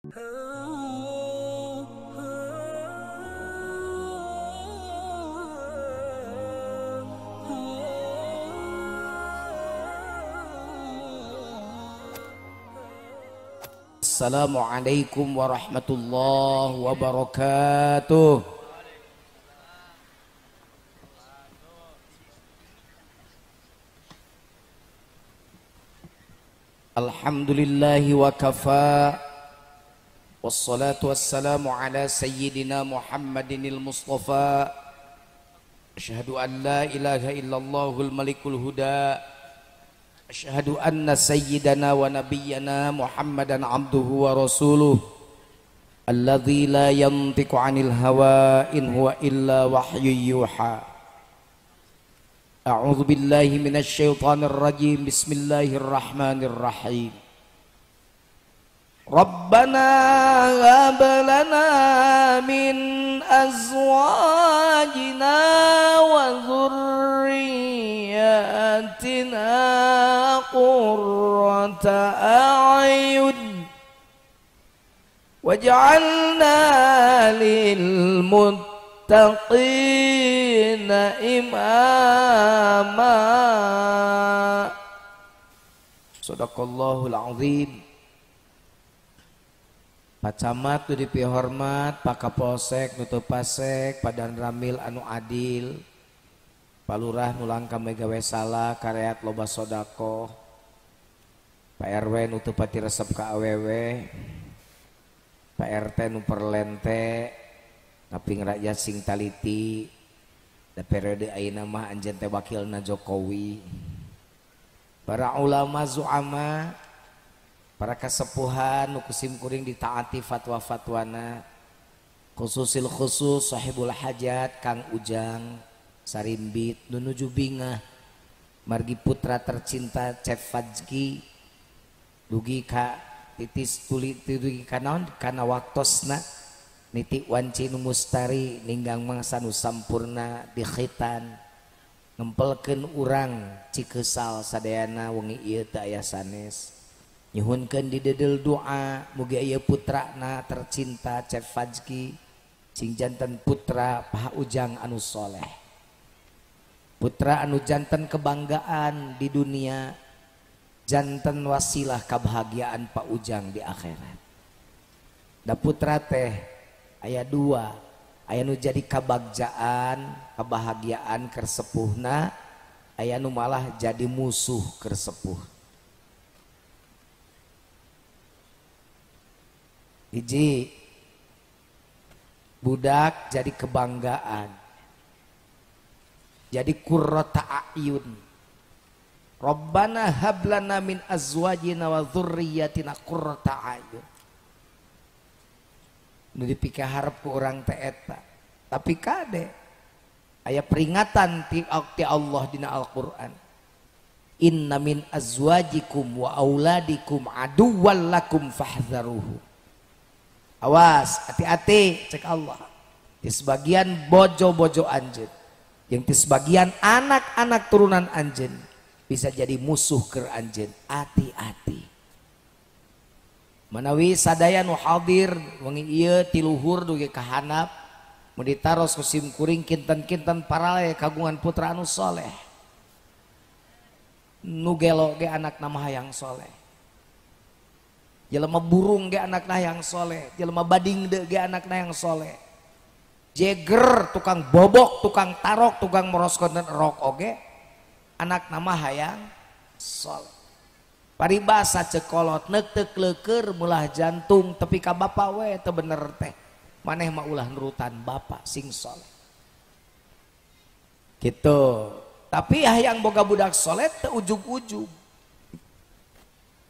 Assalamualaikum warahmatullahi wabarakatuh. Alhamdulillahi wa kafa. Wassalatu wassalamu ala sayyidina Muhammadinil Mustafa. Asyhadu an la ilaha illallahul malikul huda. Asyhadu anna sayyidana wa nabiyyana Muhammadan abduhu wa rasuluh alladzi la yantiqu 'anil hawa in huwa illa wahyu yuha. A'udzu billahi minasy syaithanir rajim. Bismillahirrahmanirrahim. Rabbana hab lana min azwajina wa dzurriyyatina qurrata a'yun waj'alna lil muttaqina imama. Shadaqallahul azim. Pak Camat nu dipihormat, Pak Kapolsek nu teu pasek, Pak Dan Ramil anu adil, Pak Lurah nu langka megawe salah kareat loba sodako, Pak RW nu teu pati resep ka awewe, Pak RT nu perlente ngaping rakyat sing taliti, da periode ayeuna mah anjeun teh wakilna Jokowi, para ulama zuama, para kasepuhan nu kusim kuring ditaati fatwa-fatwana, khususil khusus sahibul hajat Kang Ujang Sarimbit nu nuju bingah margi putra tercinta Chef Fajki dugi ka titis tuli dugi ka naon kana waktosna niti wanci nu mustari ninggang mangsa nu sampurna di khitan ngempelkeun urang cikeusal sadayana wengi ieu teu aya sanes. Nyuhunkeun di dedel doa mugi aya putrana tercinta Chef Fajki sing janten putra Pak Ujang anu soleh, putra anu janten kebanggaan di dunia, janten wasilah kebahagiaan Pak Ujang di akhirat. Da putra teh aya dua, aya nu jadi kabagjaan kebahagiaan keur sepuhna, aya nu malah jadi musuh keur sepuh. Hiji budak jadi kebanggaan, jadi qurrata a'yun. Rabbana hab lana min azwajina wa dzurriyyatina qurrata a'yun. Nu dipikir harap ku urang teh eta, tapi kade aya peringatan ti Allah dina Al-Qur'an. Inna min azwajikum wa auladikum aduwwal lakum fahdharuhu. Awas, hati-hati, cek Allah. Di sebagian bojo-bojo anjeun, yang di sebagian anak-anak turunan anjeun bisa jadi musuh keur anjeun. Hati-hati. Manawi sadaya nu hadir wengi ieu ti luhur dugi ka handap mun ditaros kusim kuring kinten-kinten parale kagungan putra anu soleh. Nu gelo ge anakna mah hayang soleh. Jelema burung ge anakna yang soleh, jelema bading de ge anakna yang soleh, jeger tukang bobok, tukang tarok, tukang meroskeun rok oge anakna mah hayang soleh. Paribasa cekolot neuk teu kleuker mulah jantung tepi ka bapa we teu bener teh, maneh mah ulah nurutan bapa sing soleh gitu. Tapi hayang boga budak soleh teu ujug-ujug.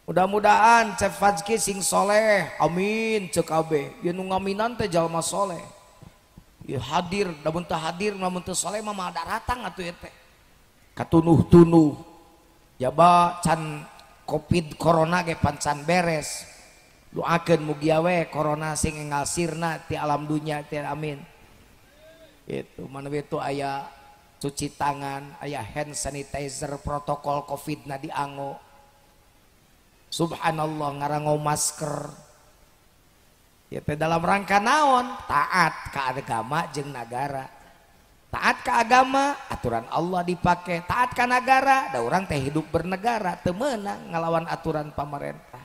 Mudah-mudahan Chef Fajki sing soleh, amin cek abe. Ieu nu ngaminan teh jalma soleh. Ieu hadir, da mun teu hadir, mun teu soleh mah daratang atuh teh. Katunuh-tunuh. Jaba can Covid corona ge pancan beres. Doakeun mugi we corona sing enggal sirna ti alam dunya teh amin. Itu manawi itu aya cuci tangan, aya hand sanitizer, protokol Covid na dianggo. Subhanallah ngarango masker Ya teh dalam rangka naon? Taat ka agama jeung nagara. Taat ke agama, aturan Allah dipakai. Taat ke negara, da orang teh hidup bernegara, teu meunang ngalawan aturan pemerintah.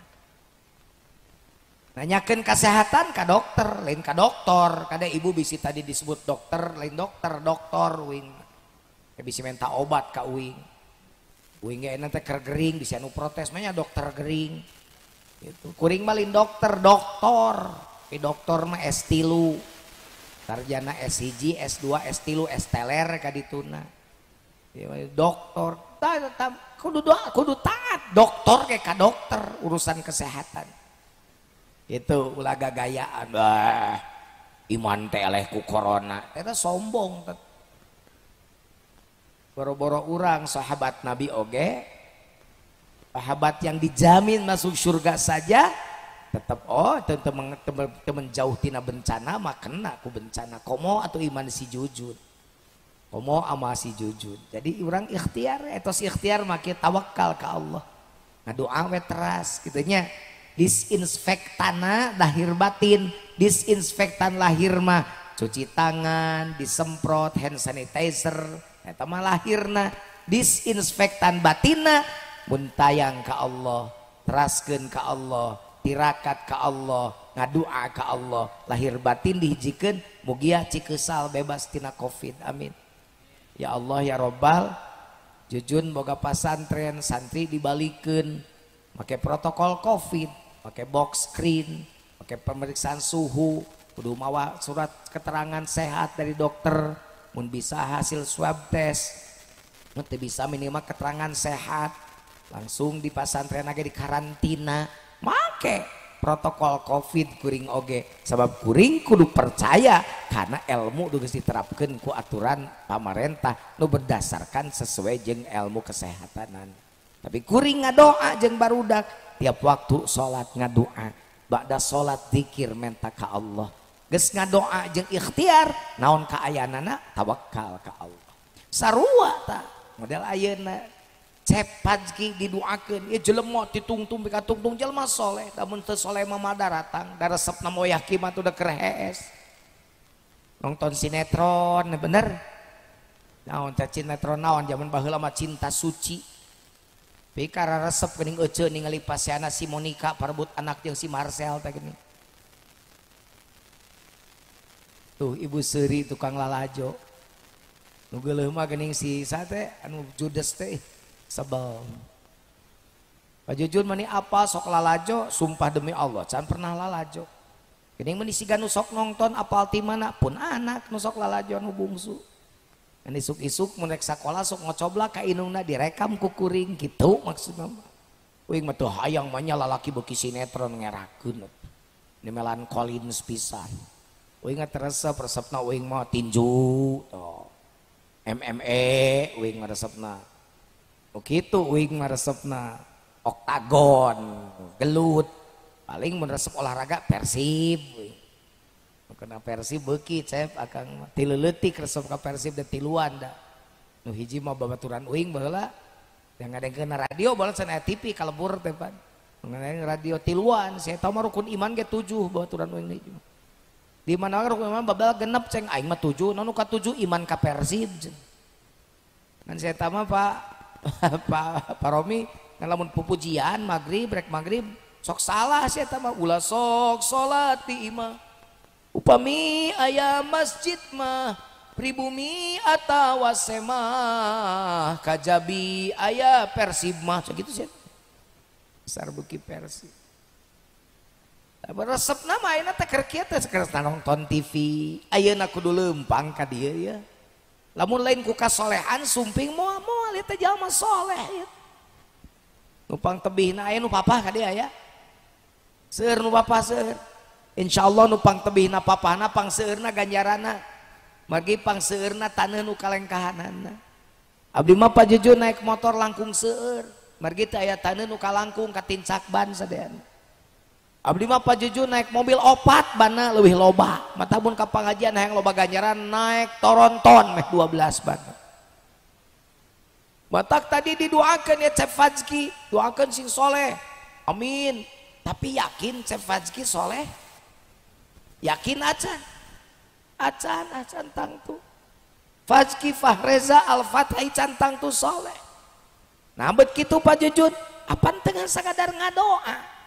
Nanyakeun kesehatan ka dokter, lain ka dokter. Kada ibu bisi tadi disebut dokter, lain dokter, dokter uing. Bisi minta obat ka uing. Uing ge teh keur gering, bisi anu protes mah nya dokter gering. Gitu. Kuring mah lain dokter, doktor. Dokter mah S3. Sarjana S1, S2, S3, S-teler kadituna. Dokter, kudu taat. Dokter kayak ka dokter urusan kesehatan. Itu ulah gagayaan. Bah, iman teh eleh ku corona. Eta sombong. Boro-boro urang sahabat Nabi oge. Sahabat yang dijamin masuk surga saja tetap temen jauh tina bencana mah kena ku bencana komo atau iman si jujur komo ama si jujur. Jadi orang ikhtiar etos ikhtiar make tawakal ke Allah ngadoa we teras gitunya. Disinfektana lahir batin, disinfektan lahir mah cuci tangan, disemprot hand sanitizer eta mah lahirna. Disinfektan batina mun tayang ka Allah, teraskeun ka Allah, tirakat ka Allah, ngadua ka Allah, lahir batin dihijikeun mugia cikesal bebas tina Covid. Amin ya Allah ya Robbal. Jujun boga pasantren santri dibalikeun make protokol Covid, make box screen, make pemeriksaan suhu, kudu mawa surat keterangan sehat dari dokter, mun bisa hasil swab test, mun teu bisa minimal keterangan sehat, langsung di pasantren lagi di karantina. Make protokol Covid kuring oge sabab kuring kudu percaya karena ilmu geus diterapkeun ku aturan pamarentah nu berdasarkan sesuai jeung ilmu kesehatanan. Tapi kuring ngadoa jeung barudak tiap waktu salat ngadoa, ba'da salat zikir menta ka Allah. Geus ngadoa jeung ikhtiar naon kaayanana tawakal ka Allah. Sarua ta model ayeuna Cep Pajki didoakeun, ieu jelema ditungtung bika tungtung jelema soleh, lamun teu soleh mah madaratang, da resepna moyah kieu mah teh keur hees. Nonton sinetron bener. Naon teh sinetron naon zaman baheula mah Cinta Suci. Tapi kara resep geuning euceun ningali pasiana si Monica parebut anak jeung si Marcel teh geuning. Tuh Ibu Seuri tukang lalajo. Nu geuleuh mah geuning si sate anu judes teh. Sebel Pak Jujun mani apa sok lalajo sumpah demi Allah can pernah lalajo geuning meni siga nu sok nongton apal ti mana pun anak nu sok lalajo nu bungsu kan isuk-isuk mun rek sakola sok ngocoblak ka inungna direkam ku kuring kitu maksudna uing mah teu hayang mah nya lalaki beuki sinetron ngerakeun ni melankolins pisan uing resepna uing mah tinju toh MMA uing mah resepna begitu uing mah resepna oktagon gelut paling mun resep olahraga Persib kena Persib beuki cep akang ti leuletik resep ka Persib da tiluan da nu hiji mah babaturan uing baheula yang ngadengkeun radio baheula can aya TV kalebur teh pan ngadeng radio tiluan saya tahu mah rukun iman ge 7 babaturan uing hiji di mana rukun iman babal genep ceng aing mah 7 nu ka 7 iman ka Persib kan saya tahu mah Pak Romi ngalamun pupujian maghrib rek maghrib sok salah sih eta mah ulah sok salat di imah upami aya masjid mah pribumi atawa semah kajabi aya Persib mah gitu sih besar beuki Persib. Tapi resepna mah ayeuna teh keur kieu teh keur nonton TV ayeuna kudu leumpang ka dieu ya. Lamun lain ku kasolehan sumping moal eta jalma soleh ya. Nupang tebihna aya nu papa ka dia aya. Seueur nu papa seueur. Insyaallah nupang tebihna papana pang seueurna ganjaranna. Margi pang seueurna taneuh nu kalengkahanana. Abdi mah Pak Jujun naik motor langkung seueur. Margi teh aya taneuh nu kalangkung ka tincak ban sadean. Abdi mah Pak Jujun naik mobil opat bana leuwih loba. Mata mun ka pangajian hayang loba ganjaran naik Toronton meh 12 ban. Batak tadi didoakan ya Cep Fajki, doakan sing soleh, amin. Tapi yakin Cep Fajki soleh? yakin acan tangtu Fazki Fahreza Al-Fathai cantang tu soleh. Nah begitu Pak Jujun apa tengah sadar ngadoa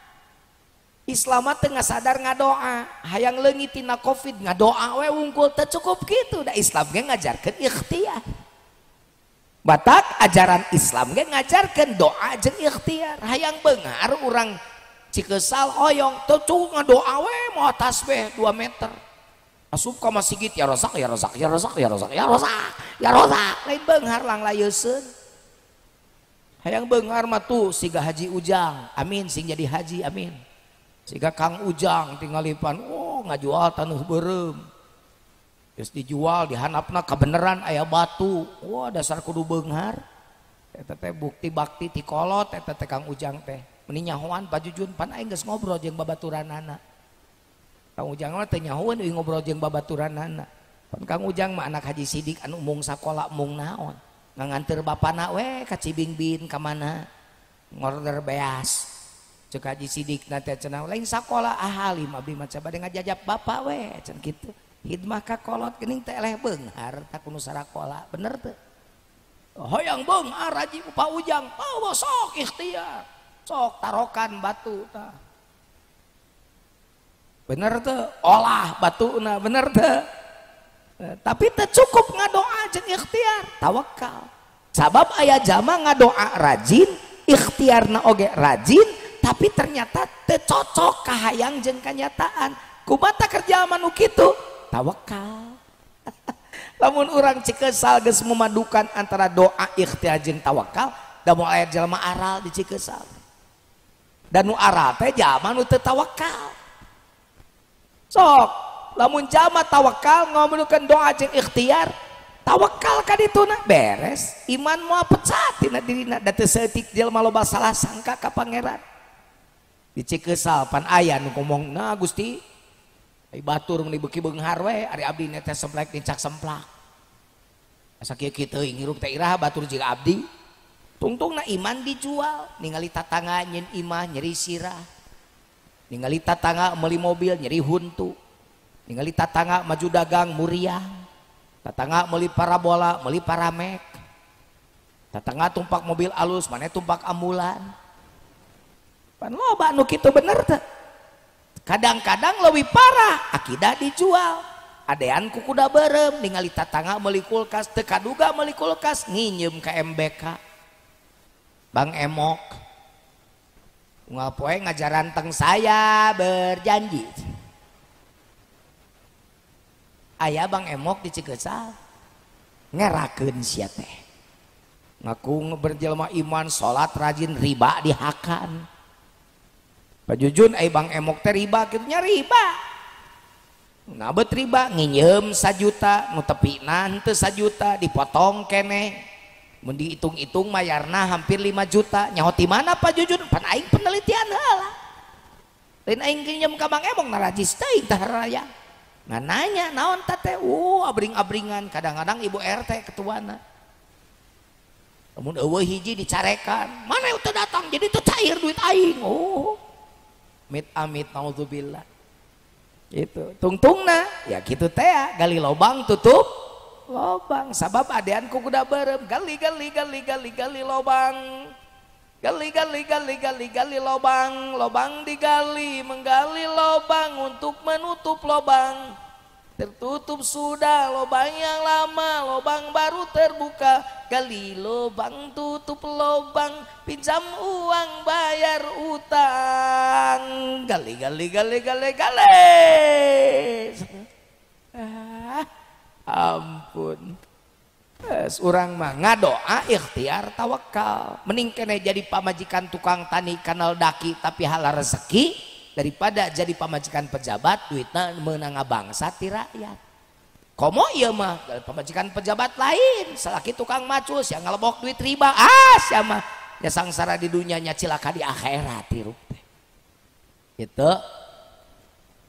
Islam tengah sadar ngadoa hayang leungit tina covid ngadoa we wungkul teu cukup gitu da Islam ge ngajarkeun ikhtiar batak ajaran Islam ge ngajarkeun doa jeung ikhtiar hayang beungar urang Cikesal hoyong teu ngadoa we mau tasbih 2 meter asup ka masjid ya rozak ya rozak ya rozak ya rozak ya rozak ya rozak lain beunghar lang layeuseun hayang beunghar mah tuh siga Haji Ujang amin sing jadi haji amin siga Kang Ujang tinggalipan ngajual taneuh beureum geus dijual dihanapna kabeneran aya batu dasar kudu beunghar eta teh bukti bakti ti kolot eta teh Kang Ujang teh meni nyahoan Pak Jujun pan aing geus ngobrol jeung babaturanana Kang Ujang mah teu nyahoeun euy ngobrol jeung babaturanana pan Kang Ujang mah anak Haji Sidik anu mung sakola mung naon nganganteur bapana we ka Cibingbin ka mana ngorder beas ceuk Haji Sidik teh cenah lain sakola ahalim abdi mah bade ngajajab bapak we cenah kitu hidmah ka kolot geuning teh eleh beunghar tak kudu sarakola bener teu hoyang beunghar Haji Pak Ujang sok ikhtiar sok tarokan batu tah bener teu olah batuna bener teu tapi teu cukup ngadoa jeung ikhtiar tawakal sabab aya jama ngadoa rajin ikhtiarna oge rajin tapi ternyata teu cocok kahayang jeung kanyataan kumaha kerja manu kitu tawakal lamun urang Cikesal geus memadukan antara doa ikhtiar jeung tawakal da moal aya jalma aral di Cikesal dan nu aral teh jalma nu teu tawakal sok lamun jama tawakal ngomongkeun doa jeung ikhtiar tawakal ka dituna beres iman moal pecat tina dirina da teu saeutik jelema loba salah sangka ka pangeran di Cikesal pan aya nu ngomong nah Gusti ai batur meuni beuki beunghar we ari abdi nya teh semplek dincak semplak asa kieu kitu ngirup teh iraha batur jeung abdi tungtungna iman dijual ningali tatangga nyeun imah nyeri sirah ningali tatangga meuli mobil nyeri huntu ningali tatangga maju dagang muriang tatangga meuli parabola meuli paramek tatangga tumpak mobil alus maneh tumpak ambulan pan loba nu kitu bener teh kadang-kadang leuwih parah akidah dijual adean ku kuda beureum ningali tatangga meuli kulkas teu kaduga meuli kulkas nginyeum ka MBK Bang Emok unggal poe ngajaran teng saya berjanji aya Bang Emok di Cikesal ngerakeun sia teh ngaku berjelma iman salat rajin riba dihakan Pak Jujun Bang Emok teh riba kitu nya riba ngabet riba nginyeum 1 juta nu tepina henteu 1 juta dipotong keneh mun dihitung-hitung mayarna hampir 5 juta nyaho ti mana Pak Jujun pan aing penelitian heula lain aing nginjem ka Bang Emok narajis teuing tah raya nah nanya naon teh abring-abringan kadang-kadang ibu RT ketuana lamun eueuh hiji dicarekan mana teu datang jadi teu cair duit aing amit naudzubillah itu tungtungna ya kitu teh gali lobang tutup lobang sabab adean ku kuda beureum gali lobang gali lobang digali menggali lobang untuk menutup lobang tertutup sudah lobang yang lama lobang baru terbuka gali lobang tutup lobang pinjam uang bayar utang gali ampun urang mah ngadoa ikhtiar tawakal mending kene jadi pamajikan tukang tani kanal daki tapi halal rezeki daripada jadi pamajikan pejabat duitna meunang bangsa ti rakyat komo ieu mah pamajikan pejabat lain salaki tukang macus yang ngalebok duit riba sia mah ya sangsara di dunia nya cilaka di akhirat tirup teh gitu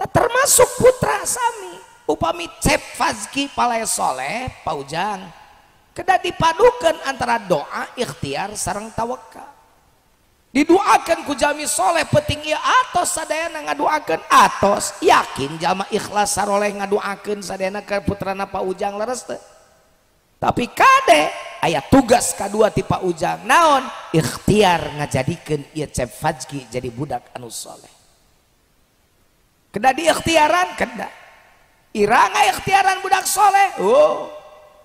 termasuk putra sami upami Cep Fazki Palais Soleh Paujang kedah dipadukeun antara doa ikhtiar sareng tawakal didoakan ku jami soleh penting ieu atos sadayana ngadoakeun atos yakin jalma ikhlas saroleh ngadoakeun sadayana ka putrana Pak Ujang leres teu tapi kade aya tugas kadua ti Pak Ujang naon ikhtiar ngajadikeun ieu Cep Fajki jadi budak anu soleh keda diikhtiaran keda iranga ikhtiaran budak soleh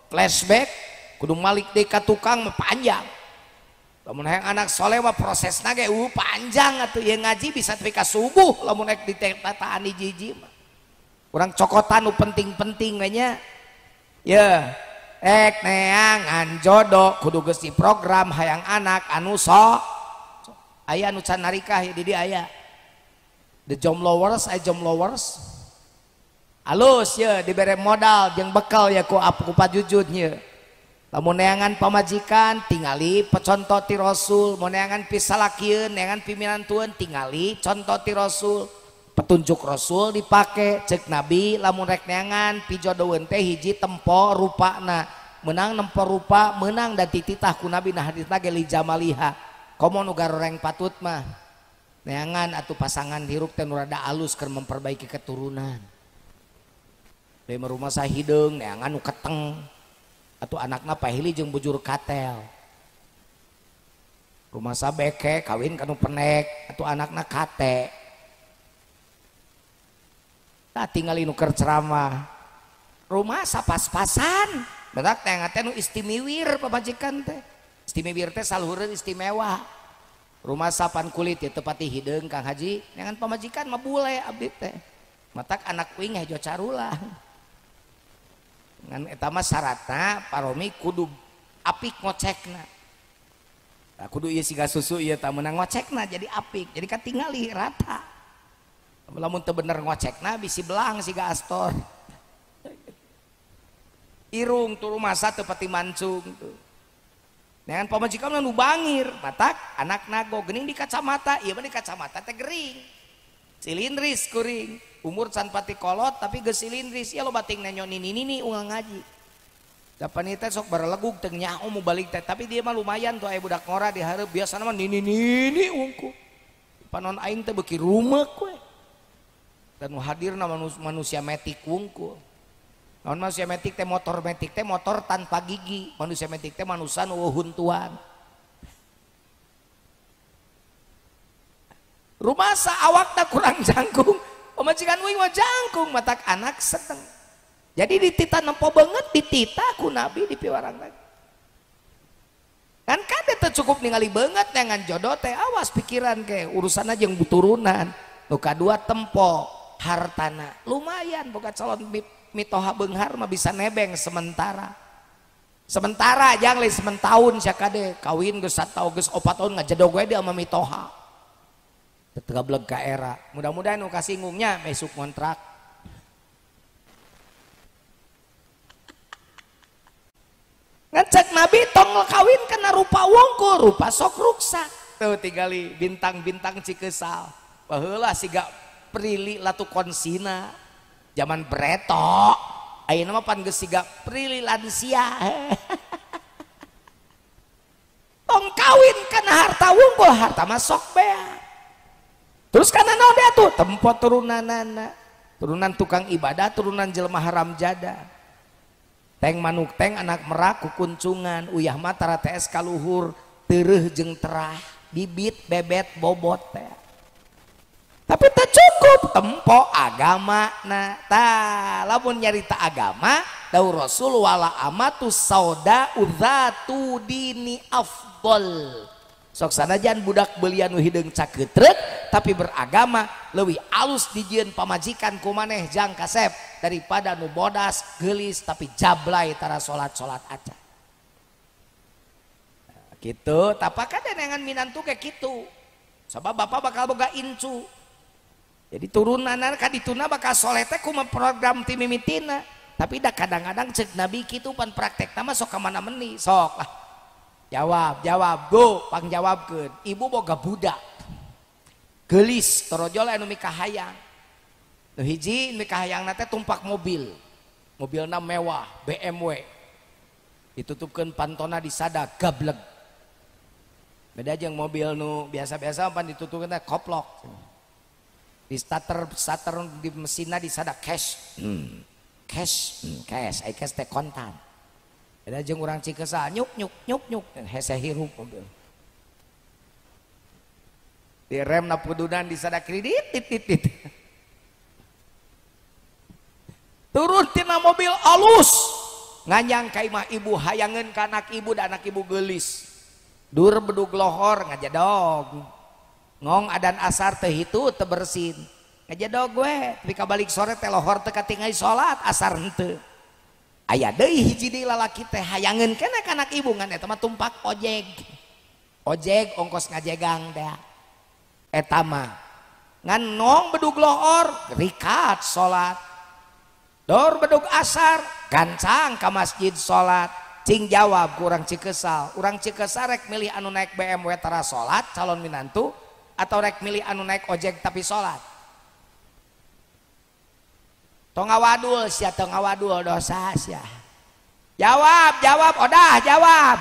flashback kudu malik deui ka tukang mah panjang lamun hayang anak soleh mah prosesna ge panjang atuh ieu ngaji bisa tepi ka subuh lamun rek ditataan di jiji mah urang cokotan nu penting-penting we nya ye ek neangan jodoh kudu geus di program hayang anak anu aya anu can narikah di dieu aya the jomblowers aya jomblowers alus ye dibere modal jeung bekal ya ku pajujud nya lamun neangan pamajikan tingali pecontoh ti Rasul mun neangan pisalakieun neangan piminantueun tingali contoh ti Rasul petunjuk Rasul dipake cek Nabi lamun rek neangan pijodoeun teh hiji tempo rupana menang nempo rupa menang dan tititah ku Nabi nah hadisna ge li jamaliha komo nu garoreng patut mah neangan atuh pasangan hirup teh nu rada alus keur memperbaiki keturunan deui rumah sahideung neangan nu keteng atau anakna pahili jeung bujur katel rumah sabeke kawin kanu penek atau anakna kate tak tinggal nu keur ceramah rumah sapas-pasan betak teh ngate nu istimiwir pamajikan teh istimiwir teh saluhureun istimewa rumah sapan kulit ya tepati hideung Kang Haji dengan pamajikan mah bule abdi teh matak anak uing hejo carulah ngan eta mah syaratna paromi kudu apik ngocekna nah, kudu ieu siga susu ieu tah meunang ngocekna jadi apik jadi katingali rata lamun teu bener ngocekna bisi belang siga astor irung tu rumah teu pati mancung tuh dengan pamajikan nu bangir matak anak nago geuning di kacamata ieu mah di kacamata teh gering silindris kuring umur can pati kolot tapi geus silindris ya lo bating nenyo nini ungang ngaji dapan teh sok barelegug teu nyaho mau balik teh tapi dia mah lumayan tuh aya budak ngora di hareup biasana mah nini unggul panon aing teh beuki rumek we dan hadirna manusia metik unggul naon manusia metik teh motor tanpa gigi manusia metik teh manusia nu huntuan rumah sa awakna kurang jangkung pamajikan uing mah jangkung matak anak sedeng jadi ditita nempo banget ditita ku Nabi di piwarang lagi kan kade teu cukup ningali banget dengan jodoh teh awas pikiran ke urusan aja yang turunan nu kadua tempo hartana lumayan boga calon mitoha beunghar mah bisa nebeng sementara jang lain sementahun sia kade kawin geus 3 tahun geus 4 tahun ngajadog we dia sama mitoha tegableg ka era mudah-mudahan nu kasinggungnya besok kontrak ngecek Nabi tong kawin kena rupa wungkul rupa sok ruksak tuh tinggali bintang-bintang Cikeusal baheula siga Prilly latu konsina zaman Breto ayeuna mah pan geus siga Prilly lansia tong kawin kena harta wungkul harta mah sok bea terus karena naon dia tuh tempo turunanana turunan tukang ibadah turunan jelema haram jada teng manuk teng anak merak kukuncungan uyah mah tara TS kaluhur teureuh jeung terah bibit bebet bobot teh tapi teu cukup tempo agama na tah lamun nyarita agama daur Rasul wala amatu sauda udzatu dini afdol sok sanajan budak belian nu hideung caketrek tapi beragama leuwih alus dijieun pamajikan ku maneh jang kasep daripada nu bodas geulis tapi jablay tara salat aca kitu tapaka denengan minantu kayak kitu sabab bapak bakal boga incu jadi turunanna ka dituna bakal soleh teh kumaha program ti mimitina tapi da kadang-kadang cek Nabi kitu pan praktekna mah sok ka mana meni sok lah jawab go pangjawabkeun ibu boga budak geulis torojol anu mikahayang nu hiji mikahayangna teh tumpak mobilna mewah BMW ditutupkeun pantona di sada gableg beda jeung mobil nu biasa-biasa pan ditutupkeun teh koplok di starter di mesinna disada cash cash teh kontan beda jeung urang Cikeusah nyuk hese hirup mobil di rem na pudunan disada kredit titit turun tina mobil alus nganyang ka imah ibu hayangeun ka anak ibu dan anak ibu geulis dur bedug lohor ngajadog ngong adan asar teh hitu teu bersin ngajadog gue tapi kabalik sore teh lohor teu katingali salat asar henteu aya deui hiji deui lalaki teh hayangeun keneh ka anak ibu ngan eta mah tumpak ojeg ongkos ngajegang teh eta mah ngan nong bedug lohor rikat salat dor bedug asar gancang ka masjid salat cing jawab ku urang Cikeusah rek milih anu naik BMW tara salat calon minantu atau rek milih anu naik ojek tapi salat tong ngawadul sia tong ngawadul dosa sia jawab jawab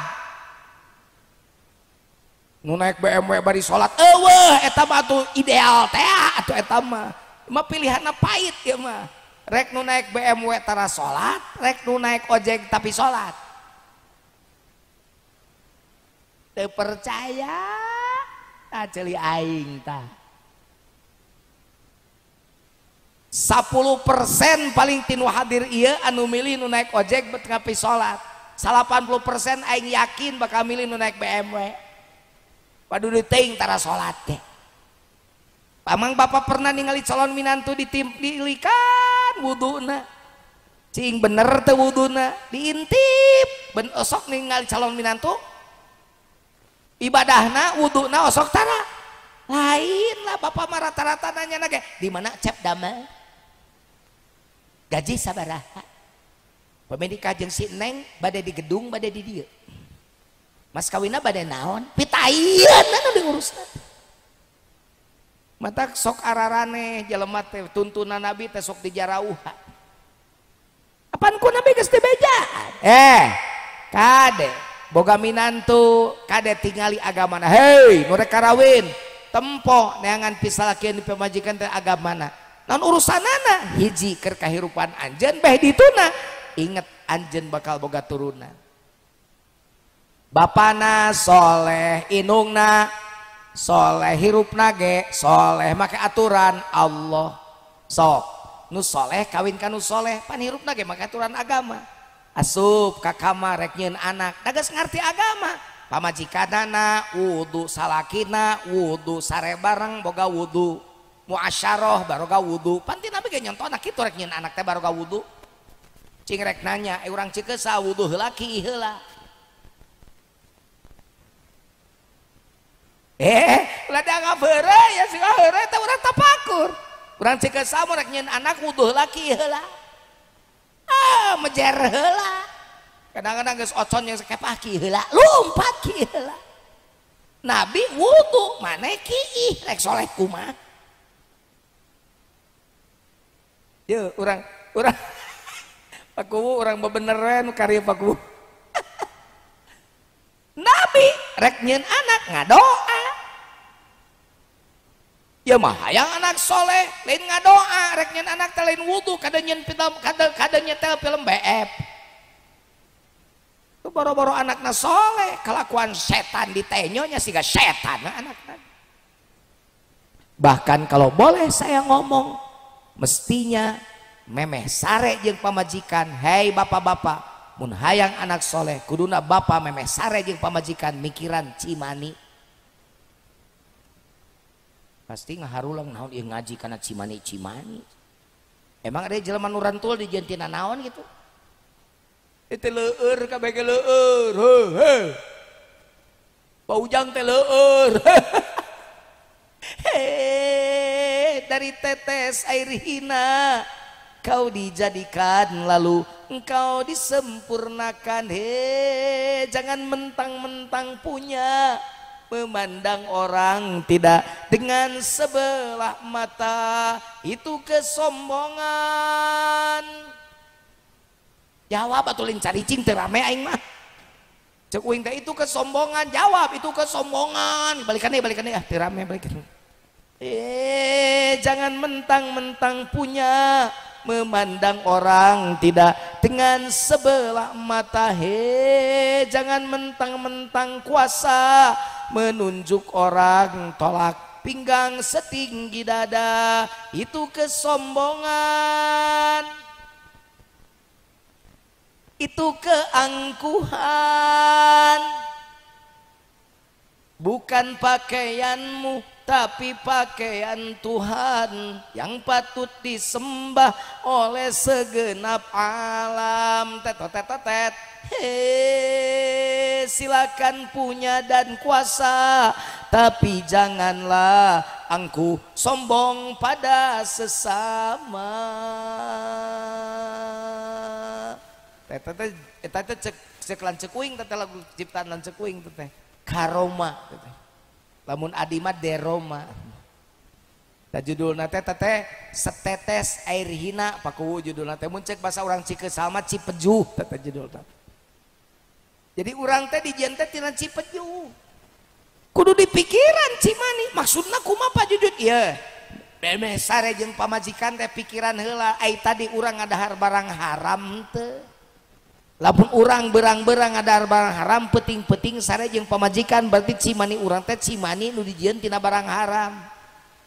nu naik BMW bari salat eueuh eta mah atuh ideal teh atuh eta mah pilihanna pait ieu mah rek nu naik BMW tara salat rek nu naik ojek tapi salat teu percaya ceuli aing tah 10% paling tinu hadir ieu anu milih nu naik ojek bet tapi salat 80% aing yakin bakal milih nu naik BMW padudu teuing tara salat teh pamang bapak pernah ningali calon minantu dilikan wuduna cing bener teu wuduna diintip ben osok ningali calon minantu ibadahna wuduna osok tara lain lah bapak mah rata-rata nanya nage di mana cep damel gaji sabaraha pamedika jeung si Neng bade di gedung bade di dieu mas kawinna bade naon pitaieun anu diurusna mata sok ararane jelema teh tuntunan Nabi teh sok dijarauha apan ku Nabi geus teu bejaan kade boga minantu kade tingali agamana hei nu rek karawin tempo neangan pisalakeun di pamajikan teh agamana naon urusanana hiji keur kahirupan anjeun beh dituna inget anjeun bakal boga turunan bapana soleh indungna soleh hirupna ge soleh make aturan Allah sok nu soleh kawin ka nu soleh pan hirupna ge make aturan agama asup ka kamar rek nyieun anak da geus ngarti agama pamajikanana wudu salakina wudu sare bareng boga wudu muasyarah baroga wudu pan ti Nabi ge nyontona kitu rek nyieun anak teh baroga wudu cing rek nanya urang Cikeusah wudu heula ki heula lada ngabeure ya sih ngabeure teh urang tapakur urang Cikeusah mah rek nyieun anak wudu heula ki heula mejer heula kadang-kadang geus ocon yang sakepah ki heula lumpat ki heula Nabi wudu maneh ki rek soleh kumaha ye urang pakuwu urang bebeneran karya pakuwu Nabi rek nyieun anak ngadoa ya mah hayang anak soleh lain ngadoa rek nyieun anak teh lain wudu kada nyieun film kada nyetel film BF tu boro-boro anakna soleh kelakuan setan di tenyonya siga setan anakna bahkan kalau boleh saya ngomong mestinya memeh sare jeung pamajikan hei bapak-bapak mun hayang anak soleh kuduna bapak memeh sare jeung pamajikan mikiran cimani pasti ngaharulang naon ieu ngaji kana cimani emang ada jelema nu rantul di jentina naon gitu itu leueur kabeh ge leueur heuh paujang teh leueur dari tetes air hina kau dijadikan lalu engkau disempurnakan jangan mentang-mentang punya memandang orang tidak dengan sebelah mata itu kesombongan jawab atuh lin caricing teu rame aing mah Cek uing teh itu kesombongan, jawab itu kesombongan. Balikan deh ah, tirame balikan. Jangan mentang-mentang punya, memandang orang tidak dengan sebelah mata. Jangan mentang-mentang kuasa, menunjuk orang tolak pinggang setinggi dada. Itu kesombongan, itu keangkuhan. Bukan pakaianmu tapi pakaian Tuhan yang patut disembah oleh segenap alam. Tet. Silakan punya dan kuasa, tapi janganlah angkuh sombong pada sesama. Tete cek lancekuing tete lagu ciptaan lancekuing tete karoma tete. Lamun adima deroma. Da judulna teh setetes air hina pakuwu judulna teh mun cek bahasa urang Cikeusal mah Cipejuh teh judulna. Jadi urang teh dijieun teh tina Cipejuh. Kudu dipikiran Cimani, maksudna kumaha Pak Jujut? Ieu. Beme sare jeung pamajikan teh pikiran heula ai tadi urang ngadahar barang haram teu. Lamun urang berang-berang ngadahar barang haram peting-peting sare jeung pamajikan berarti Cimani urang teh Cimani nu dijieun tina barang haram.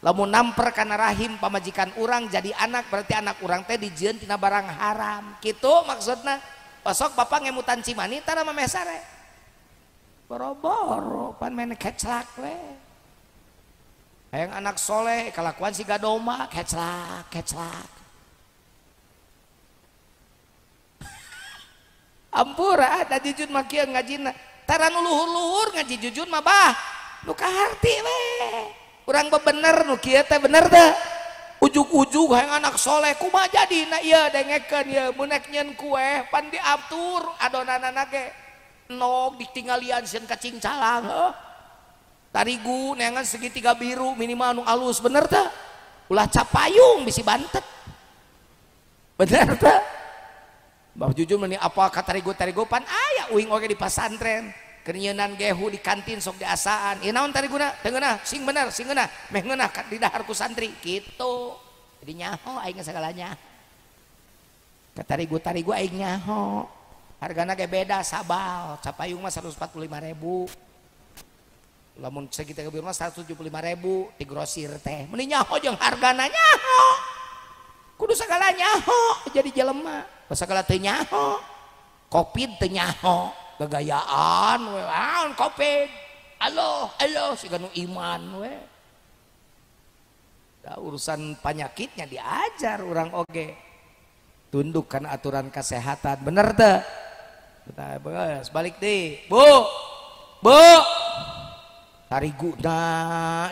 Lamun namper kana rahim pamajikan urang jadi anak berarti anak urang teh dijieun tina barang haram. Kitu maksudna. Besok bapak ngemutan Cimani tara mameh sare. Boro-boro pan main keclak we. Hayang anak soleh kalakuan si gadoma keclak. Ampura da jujun mah kieu ngajina. Tara nu luhur-luhur ngaji jujun mah bah. Nu kaharti we. Urang bebener nu kieu teh bener teh. Ujug-ujug hayang anak soleh kumaha jadina ieu dengekeun ieu mun nek nyeun kue pan diatur adonanana ge nog ditinggalian sieun kacing calang heuh. Tarigu neangan segitiga biru minimal nu alus bener teh. Ulah capayung bisi bantet. Bener teh. Bah jujur meni apa kata tarigu pan aya uing oge di pasantren kenyeunan gehu di kantin sok diasaan ieu naon tariguna teu ngeunah sing bener sing ngeunah meh ngeunah di dahar ku santri kitu jadi nyaho aing sagalanya ka tarigu aing nyaho hargana ge beda sabal capayung mah 145.000 lamun segitiga biru mah 175.000 di grosir teh meni nyaho jeung hargana nyaho kudu sagala nyaho jadi jelema segala teu nyaho covid teu nyaho gagayaan we covid halo siga nu iman we da urusan penyakitnya diajar urang oge tunduk kana aturan kesehatan bener teu kita beus balik deui bu tariguna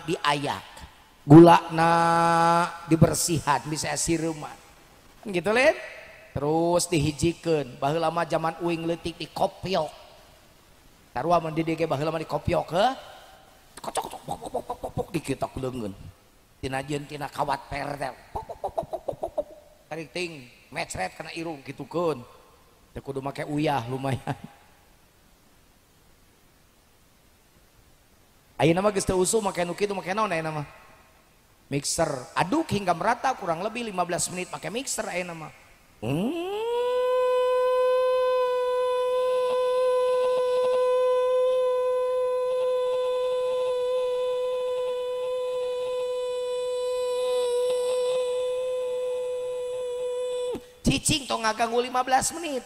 diayak gulana dibersihan bisa siruman gitu Lin terus dihijikeun baheula mah zaman uing leutik di kopiok sarua mun di dieu ge baheula mah di kopiok heuh kocok dikitak leungeun tina jeun tina kawat per teh tarik ting mecret kana irung kitukeun teu kudu make uyah lumayan ayeuna mah geus teu usuh make nu kitu make naon ayeuna mah mixer aduk hingga merata kurang lebih 15 menit make mixer ayeuna mah cicing tong ngaganggu 15 menit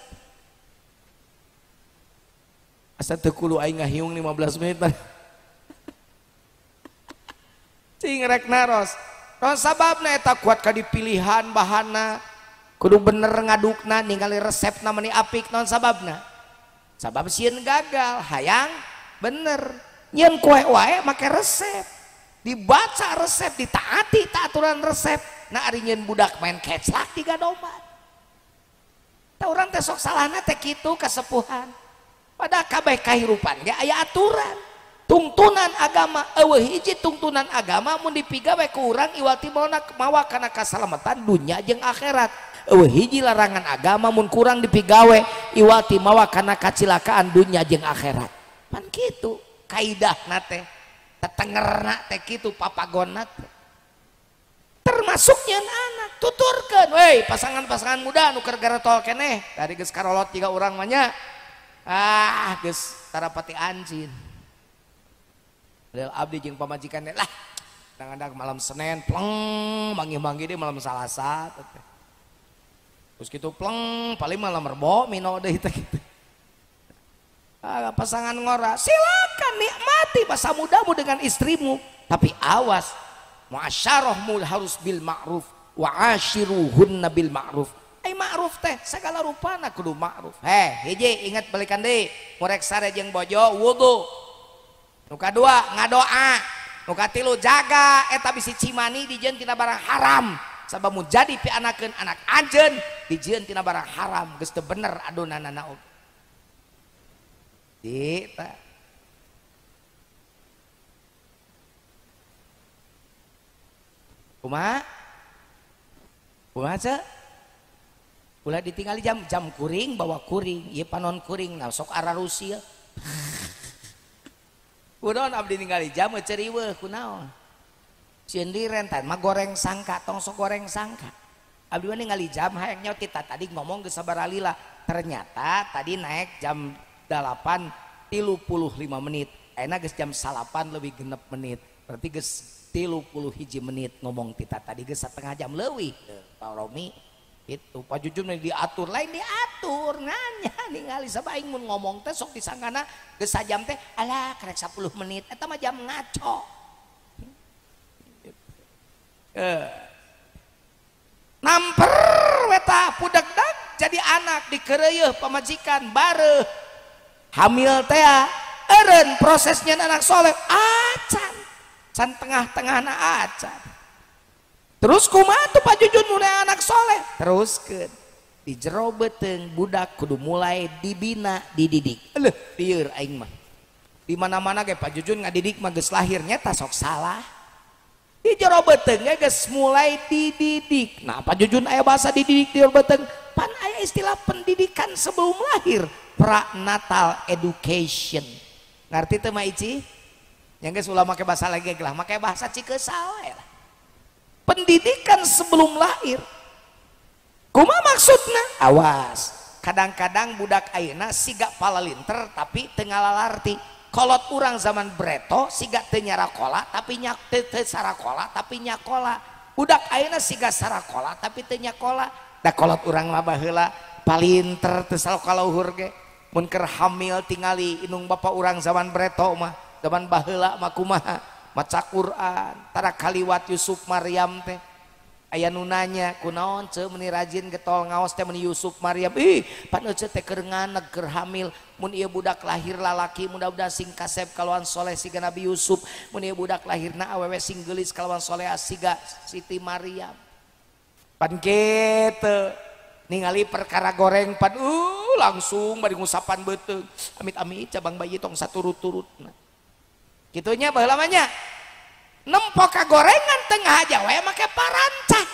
asa teu kudu aing ngahiung 15 menit cing rek naros non sababna eta kuat ka dipilihan bahanna kudu bener ngadukna ningali resepna meni apik non sababna sabab sieun gagal hayang bener nyeun kue wae make resep dibaca resep ditaati aturan resep na ari nyeun budak main keclak di gadoman tah urang teh sok salahna teh kitu kasepuhan pada kabeh kahirupan ge aya aturan tungtunan agama eueuh hiji tungtunan agama mun dipigawe ku urang iwati mawa kana kasalamatan dunya jeung akhirat hiji larangan agama mun kurang dipigawe iwati mawa kana kacilakaan dunya jeung akhirat pan kitu kaidahna teh tetengerna teh kitu papagonna teh termasuknya anak tuturkeun we pasangan-pasangan muda nu keur garetol keneh dari geus karolot 3 urang mah nya geus tarapati anjin padahal abdi jeung pamajikan lah kadang-kadang malam Senin pleng manggih-manggih dia malam Salasa terus gitu pleng paling malam Rebo mino deui teh kitu pasangan ngora silakan nikmati masa mudamu dengan istrimu tapi awas muasyarahmu harus bil ma'ruf wa ashiruhunna bil ma'ruf ma'ruf teh segala rupana kudu ma'ruf hiji ingat balikan deui murek sare jeung bojo wudu nu kadua ngadoa nu katilu jaga eta bisi cimani dijieun tina barang haram sabab mu jadi pianakeun anak anjeun dijieun tina barang haram geus teu bener adonanana oge eta kumaha ce ulah ditinggali jam kuring bawa kuring ieu panon kuring nah sok ararusi kunaon abdi ningali jam ceriweuh kunaon cieun di rentan mah goreng sangka tong sok goreng sangka abdi mah ningali jam hayang nyaho kita tadi ngomong geus sabaraha lila ternyata tadi naik jam 8:35 menit ayeuna geus jam 8 lebih genep menit berarti geus 31 menit ngomong kita tadi geus setengah jam leuwih Pak Romi itu Pak Jujun diatur lain diatur nganya ningali sabaing mun ngomong teh sok disangkana geus sajam teh alah karek 10 menit eta mah jam ngaco namper weta pudegdag jadi anak dikeureuh pamajikan bareuh hamil teh eureun prosesnya anak soleh acan can tengah-tengahna acan terus kumaha tuh Pak Jujun mulai anak soleh teruskeun di jero beuteung budak kudu mulai dibina dididik eleuh lieur aing mah di mana-mana ge Pak Jujun ngadidik mah geus lahir nyata sok salah di jero beuteung ge geus mulai dididik nah Pak Jujun aya bahasa dididik di jero beuteung pan aya istilah pendidikan sebelum lahir prenatal education ngarti teu mah Ici yang geus ulah make bahasa lagi lah make bahasa cikeusal we lah pendidikan sebelum lahir kumaha maksudna awas kadang-kadang budak ayeuna siga palalinter tapi teu ngalalarti kolot urang zaman breto siga teu nyarakola tapi nyak teu sarakola tapi nyakola budak ayeuna siga sarakola tapi teu nyakola da kolot urang mah baheula palinter teu saloka luhur ge mun keur hamil tingali inung bapa urang zaman breto mah zaman baheula mah kumaha maca Quran tara kaliwat Yusuf Maryam teh aya nu nanya kunaon ceu meuni rajin getol ngaos teh meuni Yusuf Maryam pan ece teh keur nganeg keur hamil mun ieu budak lahir lalaki mudah-mudahan sing kasep kalawan soleh siga Nabi Yusuf mun ieu budak lahirna awewe sing geulis kalawan soleh siga Siti Maryam pan kitu ningali perkara goreng pan langsung bari ngusapan beuteung amit-amit cabang bayi tong saturut-turutna gitunya baheula mah nya nempok ka gorengan tengah aja we make parancah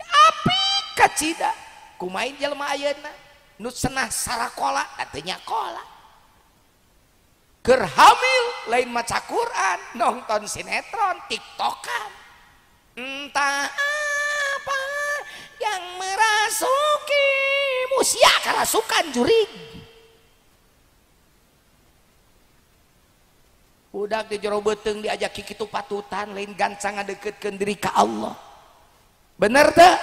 api kacida kumain jelema ayeuna nu cenah sarakola teu nyakola keur hamil lain maca Quran nonton sinetron tiktokan entah apa yang merasuki musia karasukan jurig budak di jero beuteung diajak kitu patutan lain gancang ngadeuketkeun diri ka Allah bener teu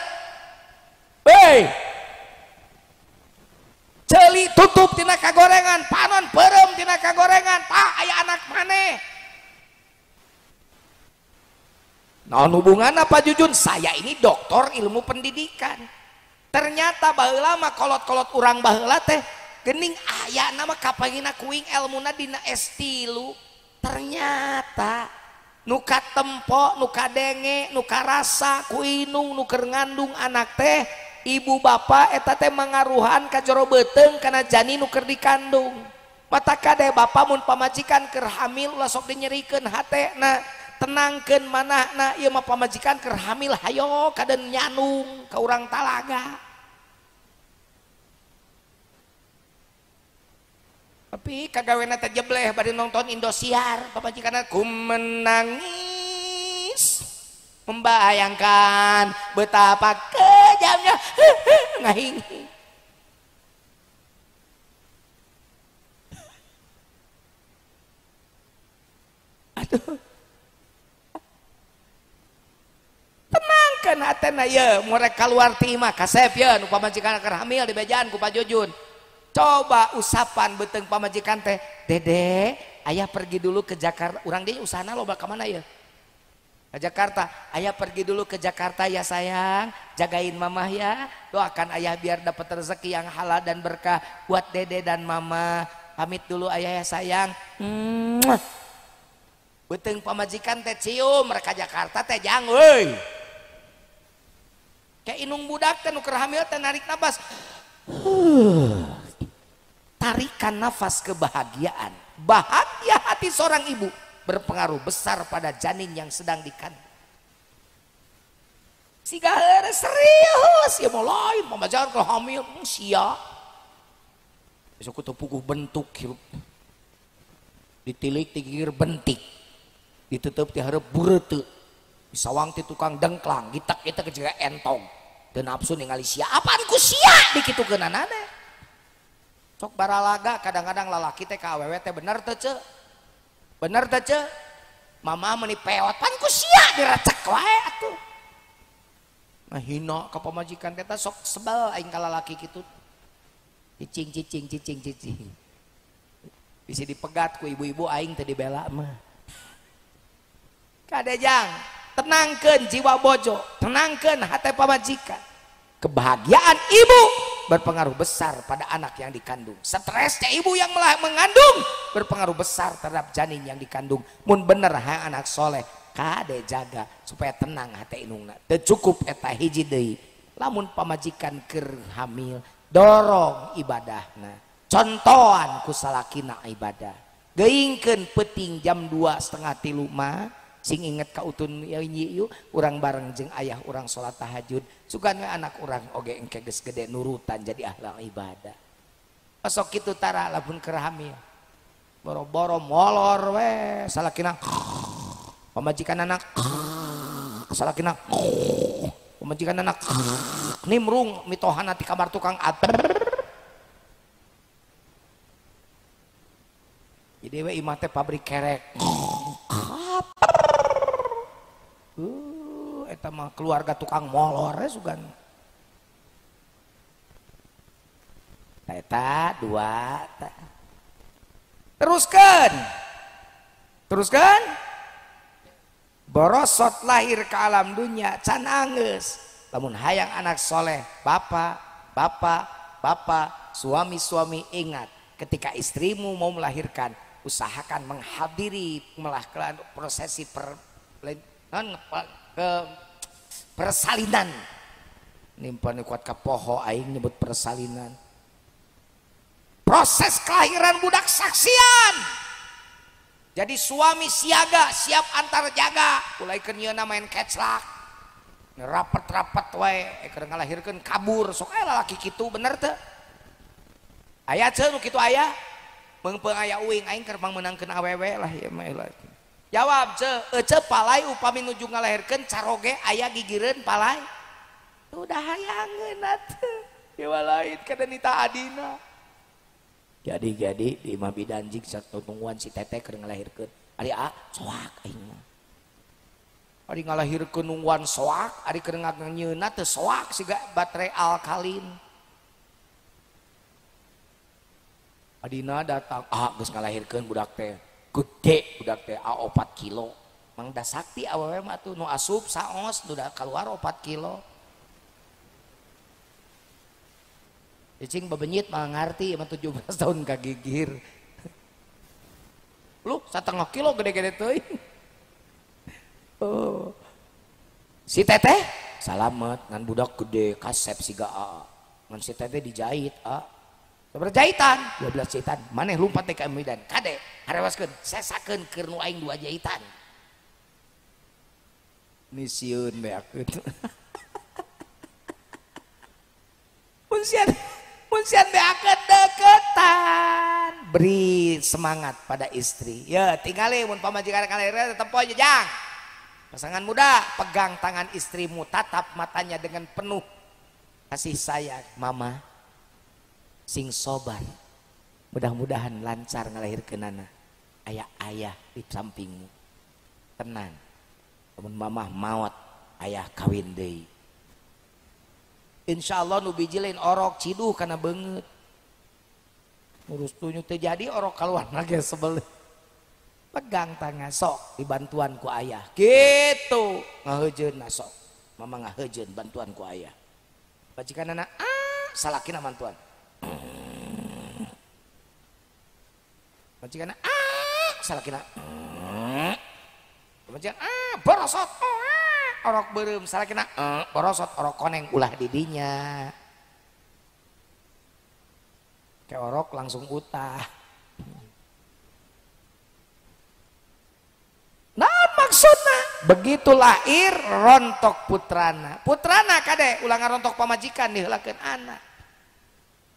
ceuli tutup tina kagorengan panon peureum tina kagorengan tak aya anak maneh naon hubunganna Pak Jujun saya ini doktor ilmu pendidikan ternyata baheula mah kolot-kolot urang baheula teh geuning aya nama kapangina kuing elmuna dina S3 ternyata nuka tempo nuka denge nuka rasa ku inung nuker ngandung anak teh ibu bapak eta teh mangaruhan ka jero beuteung kana janin nuker dikandung mata kade bapak mun pamajikan keur hamil ulah sok dinyerikeun hatena tenangkeun manahna ieu mah pamajikan keur hamil hayo kaden nyanung ka urang talaga. Tapi kagawena teh jebleh bari nonton Indosiar pamajikanna ku menangis membayangkan betapa kejamnya ngahing. Aduh. Tenangkan hatena ya, murek keluar timah kasep ya, nu pamajikan keur hamil di bejaan ku Pak Jujun. Coba usapan beteng pamajikan teh, Dede, ayah pergi dulu ke Jakarta. Urang dia usahana loba ka mana ya? Ke Jakarta. Ayah pergi dulu ke Jakarta ya sayang, jagain mamah ya. Doakan ayah biar dapat rezeki yang halal dan berkah buat Dede dan mama. Pamit dulu ayah ya sayang. Beteng pamajikan teh cium mereka Jakarta teh jang euy. Kayak inung budak teh nu keur hamil teh narik nafas. Tarikan nafas kebahagiaan. Bahagia hati seorang ibu berpengaruh besar pada janin yang sedang dikandung. Siga serius ya mulai pamajikan keur hamil sia. Besok kutu puguh bentuk hirup. Ditilik tigir bentik. Ditutup ti hareup bureuteu disawang ti tukang dengklang gitak eta kejaga entong teu nafsu ningali sia apaan ku sia dikitukeunana teh sok baralaga kadang-kadang lalaki teh ka awewe teh bener teu ce mama meuni peot pan ku sia diracek wae atuh nah hina ka pamajikan teh sok sebel aing ka lalaki kitu cicing bisa dipegat ku ibu-ibu aing teh dibela mah. Kadejang, tenangkan jiwa bojo, tenangkan hati pamajikan. Kebahagiaan ibu berpengaruh besar pada anak yang dikandung. Stresnya ibu yang mengandung berpengaruh besar terhadap janin yang dikandung. Mun bener hayang anak soleh, kade jaga supaya tenang hati inungna. Teu cukup eta hiji deui. Lamun pamajikan keur hamil, dorong ibadahna. Contohan ku salakina ibadah. Geingkeun peuting jam 2:30 mah. Sing inget ka utun ieu urang bareng jeung ayah urang salat tahajud sugan anak urang oge engke geus gede nurutan jadi ahli ibadah sok kitu tara lamun keur hamil boro-boro molor we salakina pamajikan anak salakina pamajikan anak nimrung mitohan ti kamar tukang jadi we imah teh pabrik kerek eta mah keluarga tukang molor sugan eta dua teruskan borosot lahir ke alam dunia can anggeus lamun hayang anak soleh bapak suami ingat ketika istrimu mau melahirkan usahakan menghadiri melakukan prosesi persalinan nimpan kuat ka poho aing nyebut persalinan proses kelahiran budak saksian jadi suami siaga siap antar jaga mulai kenyana main keclak rapet wae keur ngalahirkeun kabur sok lalaki kitu bener teu aya ceuk kitu aya meungpeung aya uing aing keur menangkeun awewe lah ya mah jawab ce palai upami nuju ngalahirkeun caroge aya gigireun palai udah hayangeun atuh dewa lain kada nita adina jadi di imah bidanjing satutungguan si teteh keur ngalahirkeun ari soak aing mah ari ngalahirkeun nungguan soak ari keur nganyeuna teu soak siga baterai alkalin adina datang geus ngalahirkeun budak teh gede budak teh 4 kilo mang da sakti awewe mah tuh nu asup saos udah keluar 4 kilo cicing babenyit mah ngarti mah 17 tahun kagigir lu 1,5 kilo gede-gede teuing oh si teteh salamet ngan budak gede kasep siga ngan si teteh dijahit berjahitan 12 jahitan maneh lumpat teh ka Medan kade harewaskeun sesakeun keur nu aing 2 jahitan Nisiun beakeun. Munsian beakeun deketan. Beri semangat pada istri. Ya, tinggali mun pamajikan kalihirna tempo aja jang. Pasangan muda, pegang tangan istrimu, tatap matanya dengan penuh kasih sayang. Mama, sing sobar. Mudah-mudahan lancar ngalahirkeunana. Ayah di sampingmu. Tenang. Namun mamah maot, ayah kawin deui. Insyaallah nu biji lain orok ciduh kana beungeut. Ngurus tunyu teu jadi orok kaluarna ge sebel. Pegang tangan sok dibantuan ku ayah. Gitu ngaheujeun sok. Mama ngaheujeun bantuan ku ayah. Bajikanana salakina mantuan. Bajikanana salakina. Bajikan borosot. Orok beureum salakina borosot orok koneng ulah didinya. Ke orok langsung utah. Nah maksudnya begitu lahir rontok putrana kade ulah ngarontok pamajikan diheulakeun anak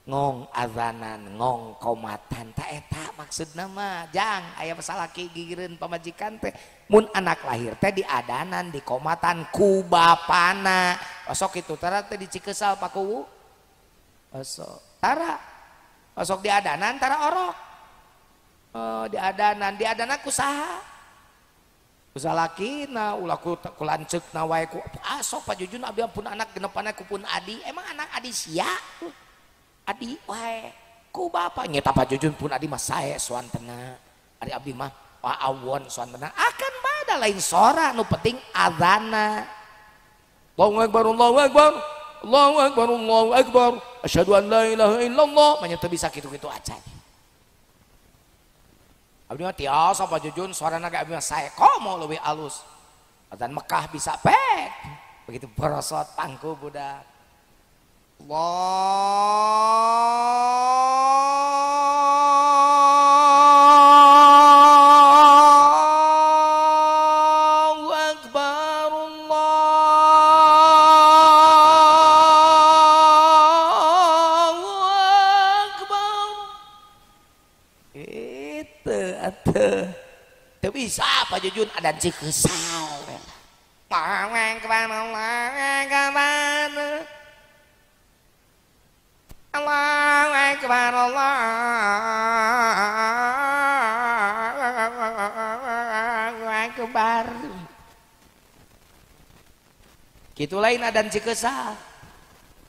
ngong azanan ngong komatan ta eta maksudna mah jang aya pasalaki gigireun pamajikan teh mun anak lahir teh diadanan di komatan ku bapana osok kitu tara teh dicikeusal pakuwu osok tara osok diadanan tara orok diadanan ku saha salakina ulah ku lanceukna wae ku sok pajujun abi ampun anak genepana ku pun adi emang anak adi sia adi wae ku bapa nya pajujun pun adi mah sae soantena ari abdi mah awon soantena akan bada lain sora nu penting adzana Allahu akbar Allahu akbar Allahu akbar Allahu akbar asyhadu an la ilaha illallah manya teu bisa kitu-kitu acan. Abdi mah tiasa pajujun suarana ge abdi mah sae komo leuwih alus. Adzan Mekah bisa pek. Begitu borosot pangku budak. Allahu akbar Allahu akbar. Teu bisa pajujun adan cikeusal. Allahu akbar Allahu akbar. Allahu akbar Allahu akbar. Kitu lain adan cikeusal.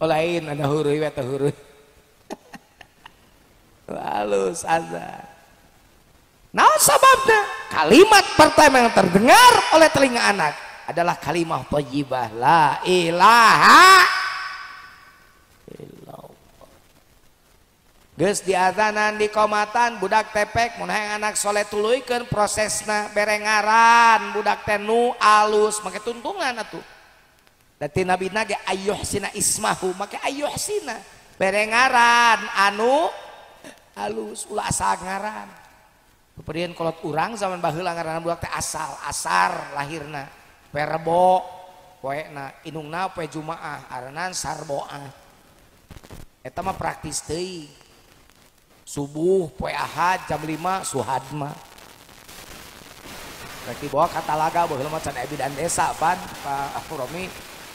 Lain ada huruf eta huruf. Halus azan. Nah sebabnya kalimat pertama yang terdengar oleh telinga anak adalah kalimat thayyibah la ilaha illallah. Geus diazanan di komatan budak tepek mun hayang anak soleh tuluikeun prosesna berengaran budak teh nu alus make tuntungan atuh. Dati nabina ge ayyuhsina ismahu make ayyuhsina berengaran anu alus ulah asal ngaran. Kemudian kolot urang zaman baheula ngaranna budak teh asar lahirna poe Rebo poena indungna poe Jumaah aranna sarboah eta mah praktis teuing subuh poe Ahad jam 5 suhadma berarti bawa katalaga baheula mah can ebidan desa pan Pak Romi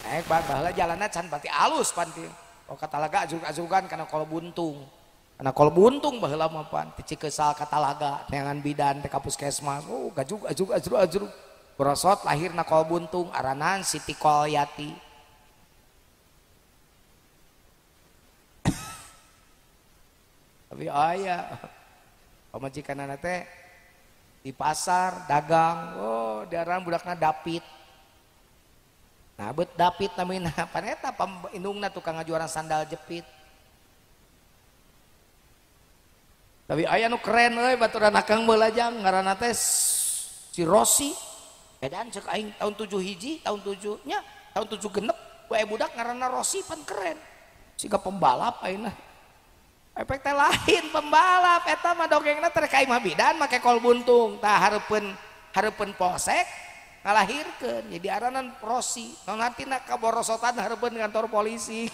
naik baheula jalanna can pati alus pan teh bawa katalaga ajug-ajugan kana kol buntung. Karena kalau buntung baheula mah pan cikeusal katalaga neangan bidan teh ka puskesmas gajug borosot lahirna kol buntung aranan Siti Kolyati. Tapi aya pamajikanana teh di pasar dagang diaran budakna Dapit. Nah bet Dapit namina pan eta indungna tukang ngajuaran sandal jepit. Tapi aya nu keren euy baturan akang baheula jang ngaranna teh si Rosi. Edan ceuk aing tahun 7 hiji, tahun 7 nya, tahun 7 genep bae budak ngaranna Rosi pan keren. Siga pembalap ayeuna. Efek teh lain pembalap eta mah dongengna teh ka imah bidan make kol buntung. Tah hareupeun polsek ngalahirkeun jadi aranan prosi non artina kaborosotan hareupeun kantor polisi.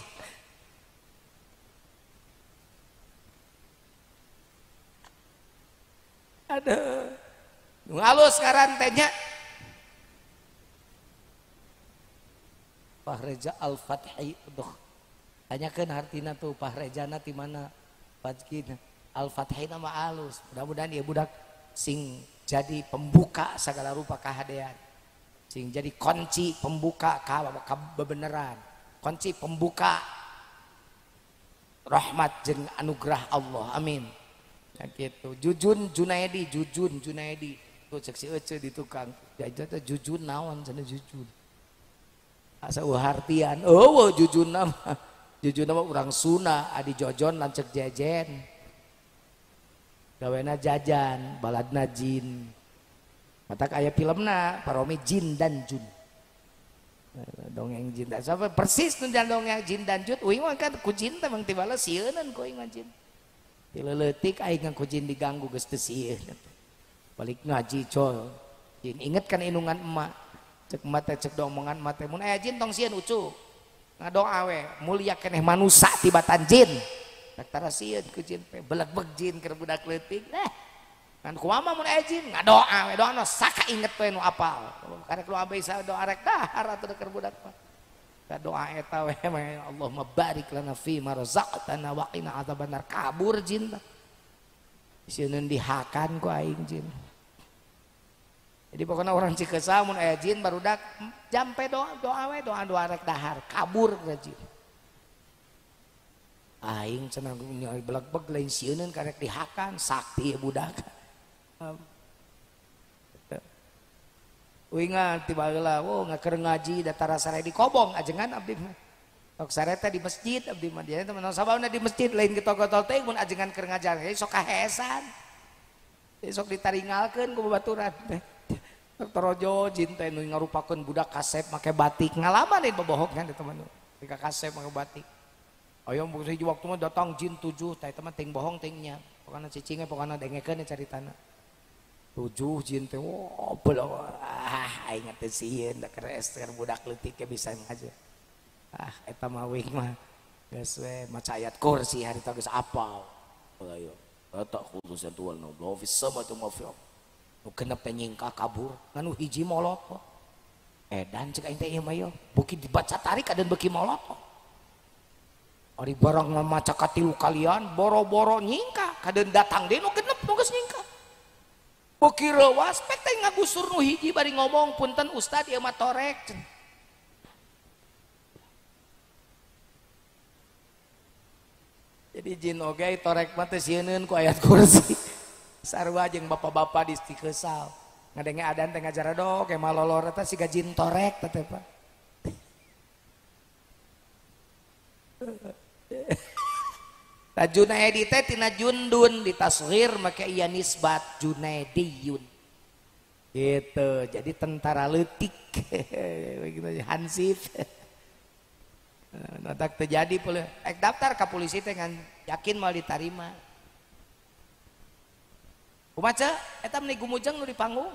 Aduh ngalus sekarang tehnya Pak Reja Al-Fathi tuh tanyakeun hartina tuh Pak Rejana di mana Fathina Al-Fathi nama alus mudah-mudahan dia budak sing jadi pembuka segala rupa kahadean sing jadi kunci pembuka kebenaran kunci pembuka rahmat jeung anugerah Allah amin ya gitu Jujun Junaidi tuh cek si Ece di tukang jajan teh Jujun naon cenah Jujun asa uhartian Jujun nama urang Sunda adi jojon lancek jejen gawena jajan baladna jin matak aya filmna paromi Jin dan Jun dongeng jin dan sampai persis nu dongeng Jin dan Jun uing mah kan ku jin teh mang tibala sieunan ku uing jin tileutik aing ku jin diganggu geus teu sieun balik ngaji col jin inget kan inungan emak cek emak teh cek omongan emak teh mun aya jin tong sieun ucu ngadoa we mulia keneh manusia tibatan jin daktara sieun ku jin teh beleg-beg jin keur budak leutik kan kumaha mun aya jin ngadoa we doana saka inget we nu apal karek doa bisa doa rek dahar atuh keur budak mah doa eta we Allahumma barik lana fi ma razaqtana wa qina adzabannar kabur jin teh sieun dihakan ku aing jin. Jadi pokoknya orang Cikesa mun aya jin barudak jampe doa we doa rek dahar kabur ke jin. Aing cenah beleg-beg lain sieun karek dihakan sakti budak. Uingan tiba heula ngakeur ngaji datara sare di kobong ajengan abdi mah. Tok sare teh di masjid abdi mah dia teman sababna di masjid lain getol-getol teh mun ajengan keur ngajar sok kahesan. Sok ditaringalkeun ku babaturan teh. Torojo jin teh nu ngarupakeun budak kasep make batik ngalaman ieu bobohog kan teman ketika kasep make batik aya hiji waktu mah datang jin 7 teh teman ting bohong tingnya pokona cicingnya pokona dengekeun caritana 7 jin teh beul aing teh sieun da keur budak leutik ke bisa ngaja eta mah wing mah geus we maca ayat kursi harita geus apal ayo eta khususnya tuan Allah fis samawati wa fil nu genep teh nyingkah kabur nganu hiji molot edan cek aing teh ieu mah yo beuki dibaca tarik adeun beuki molot ari barang maca katilu kalian boro-boro nyingkah kadeun datang deui nu genep nu geus nyingkah beuki reuwas pek teh ngagusur nu hiji bari ngomong punten ustad ieu mah torek jadi jin oge torek mah teh sieun ku ayat kursi sarua jeung bapak-bapak di Cikesal ngadenge adan teh ngajar do ke malolor eta siga jin torek teh Pak. Ta Junaedi teh tina Jundun ditasghir make ieu nisbat Junaidiyun. Gitu. Jadi tentara leutik. Begitu Hansip. Nah, tak terjadi pula. Daftar ke polisi teh ngan yakin mal ditarima. Kumaca eta meni gumujeng nu di panggung.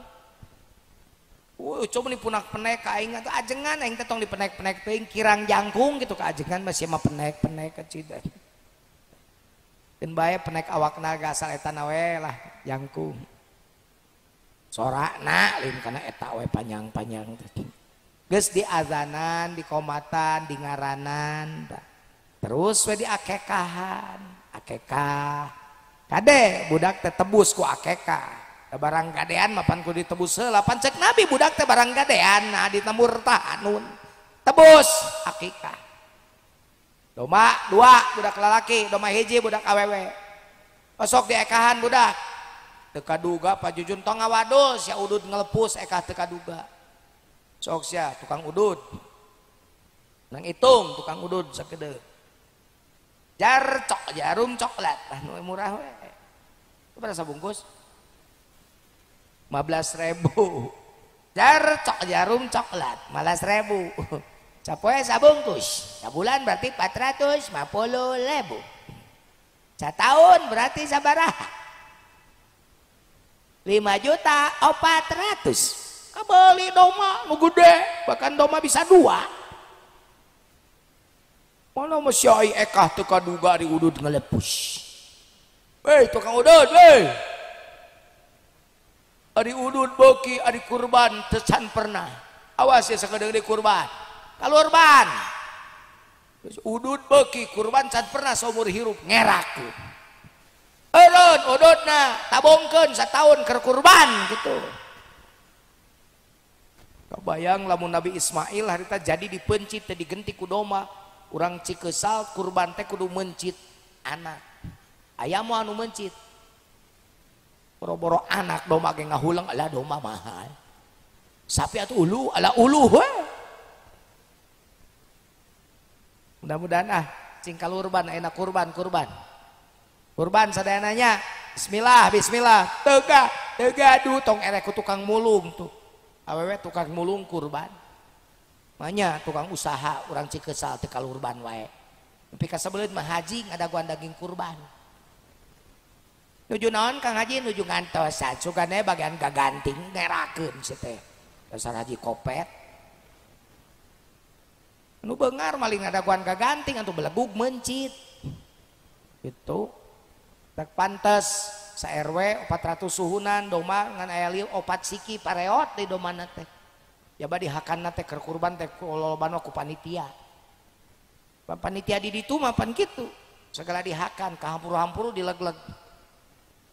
Coba nih punak penek ka aing atuh ajengan aing teh tong dipenek-penek teuing kirang jangkung gitu ka ajengan masih mah penek-penek ka cida. Keun bae penek awakna gasal eta na we lah jangkung. Sorakna lain kana eta we panjang-panjang teh. Geus di azanan, di komatan, di ngaranan. Terus we di akekahan, akekah. Kade budak teh tebus ku akekah barang gadean mapan ku ditebus heula pan cek nabi budak teh barang gadean nah ditembur tahanun tebus akikah domba 2 budak lalaki domba hiji budak awewe sok diekahan budak teu kaduga Pak Jujun tong ngawadus sia udud ngelepus ekah teu kaduga sok sia tukang udud nang hitung tukang udud sakedeuk jarum coklat nu murah we berapa sabungkus 15.000 jarum coklat 15.000 capoe sabungkus sabulan berarti 450.000 satahun berarti sabaraha 5.400.000 kabeli doma nu gede bahkan doma bisa 2. Mana masih ai ekah teu kaduga di udud ngalepus. Tukang udud ari udud beuki ari kurban teu can pernah. Awas ya sakedeung di kurban. Kalurban. Udud beuki kurban can pernah seumur hirup ngerakeun. Eureun ududna tabongkeun sataun keur kurban gitu. Kebayang lamun Nabi Ismail harita jadi dipencit teh digenti ku doma. Urang Cikeusal kurban teh kudu mencit anak. Aya moal anu mencit. Boro-boro anak doma ge ngahulang ala doma mahal. Sapi atuh ulu ala ulu we. Mudah-mudahan cing kalurban ayeuna kurban. Kurban sadayananya bismillah teu gaduh tong erek ku tukang mulung tuh. Awewe tukang mulung kurban. Manya tukang usaha orang Cikeusal teh kalurban wae. Tapi ka sabeuleut mah haji ngadaguan daging kurban. Nuju naon Kang Haji nuju ngantosan sugane bagian gaganting ngerakeun sia teh. Dasar haji kopet. Nu beungar maling ngadaguan gaganting atuh belegug mencit. Itu tak pantes sa RW 400 suhunan doma ngan aya lieu 4 siki pareot di domana teh. Ya badi hakanna teh keur kurban teh lolobana ku panitia. Panitia di ditu mah pan kitu. Segala dihakan kahampuru-hampuru dilegleg.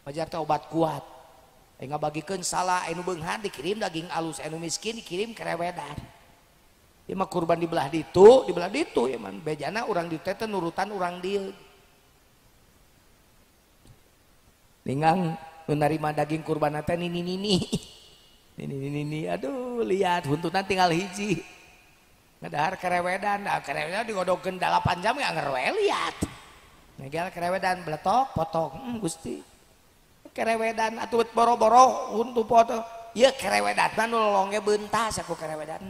Bajar teh obat kuat. Ngabagikeun salah anu beunghar dikirim daging alus, anu miskin dikirim kerewedan. Ieu mah kurban dibelah ditu ya man bejana urang ditu teh nurutan urang dieu. Ningang nu narima daging kurban teh nini. Ini aduh lihat huntutan tinggal hiji ngadahar kerewedan digodogkeun 8 jam gak ngerewe lihat ngegel kerewedan beletok potong Gusti kerewedan atuh boro-boro huntu foto ieu kerewedan nu lolongge beuntas aku kerewedan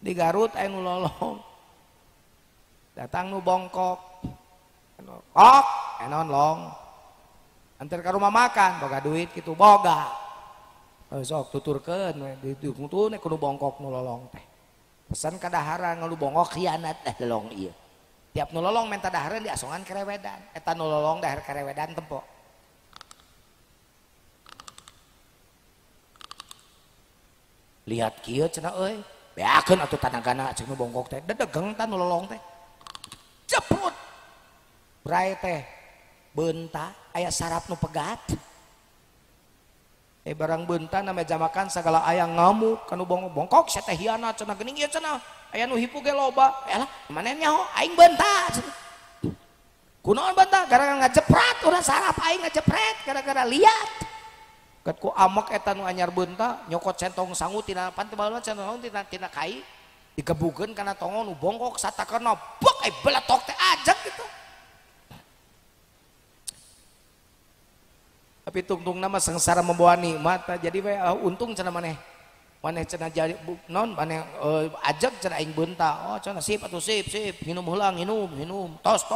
di Garut aya nu lolong datang nu bongkok kok enon long antar ka rumah makan boga duit kitu boga. Sok tuturkeun we ditutune kudu bongkok nu lolong teh. Pesan kadaharan nu bongkok khianat lolong ieu. Tiap nu lolong menta dahareun diasongan kerewedan. Eta nu lolong dahar kerewedan tempo. Lihat kieu cenah euy. Beakeun atuh tanagana cek nu bongkok teh. Dedegeng tah nu lolong teh. Jeprut. Brai teh beunta aya sarap nu pegat. Barang beuntan na meja makan segala aya ngamuk kanu bongkok sia teh hianat cenah geuning ieu cenah aya nu hipu ge loba elah maneh nyaho aing beunta kunaon beunta gara-gara ngajeprat urang sarap aing ngajepret gara-gara liat ket ku amek eta nu anyar beunta nyokot centong sangu tina pantebalna centong tina kai digebukeun kana tongo nu bongkok satakeuna bek beletok teh ajeg gitu. Tapi tungtung nama sengsara membawa nikmat jadi we untung cenah maneh cenah jadi non maneh ajak cenah aing beunta cenah sip atuh sip minum heula minum tos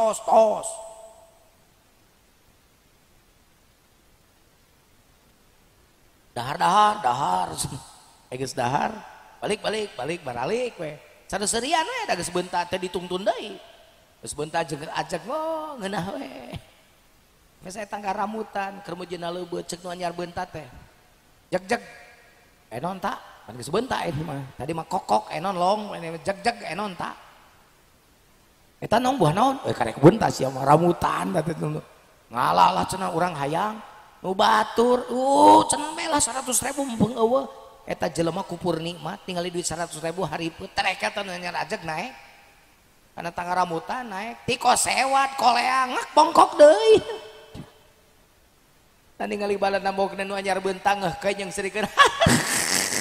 dahar geus dahar balik baralik we sareuseurean we da geus beunta teh ditungtun deui geus beunta jeung ajak ngeunah we. Saya tangga ramutan kermujina leubeut ceuk nu anyar beunta teh. Jeg enon tak? Pan geus beunta ini mah. Tadi mah kokok enon long, jeg enon tak? Eta naon buah naon? Karek beunta sia mah ramutan teh teh. Ngalalah cenah urang hayang nu batur. Cenah melah 100.000 mumpung eueuh. Eta jelema kupur nikmat ningali duit 100.000 haripeut trek eta nu anyar ajeg naik. Kana tangga ramutan naik, tiko sewat koleang ngak bongkok deui. Tadi ngali balan nambokna nu anyar beunta ngeuh ke jeung serikeun.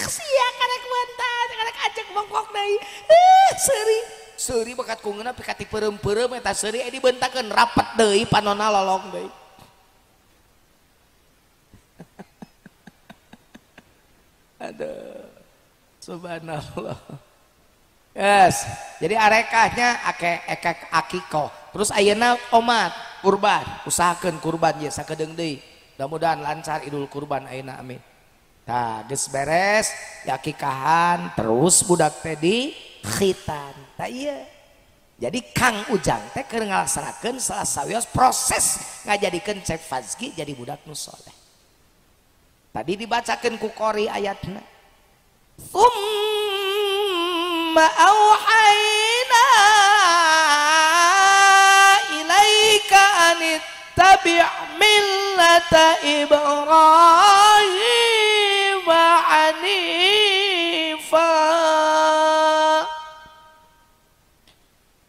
Sia karek beunta, karek ajeg bongkok deui. Seuri bakat kungeuna pikati peureum-peureum eta seuri dibeuntakeun rapet deui panonna lolong deui. Aduh. Subhanallah. Yes, jadi arekahnya akikoh. Terus ayeuna omat kurban, usahakeun kurban ye sakedeung deui. Mudah-mudahan lancar Idul Kurban ayeuna amin. Nah geus beres yakikahan terus budak teh di khitan tah ieu. Jadi Kang Ujang teh keur ngalaksanakeun salah sawios proses ngajadikeun Cek Fazki jadi budak nu soleh. Tadi dibacakeun ku qori ayatna. Tsumma auhayna ilaika anittabi' millata Ibrahim hanifa.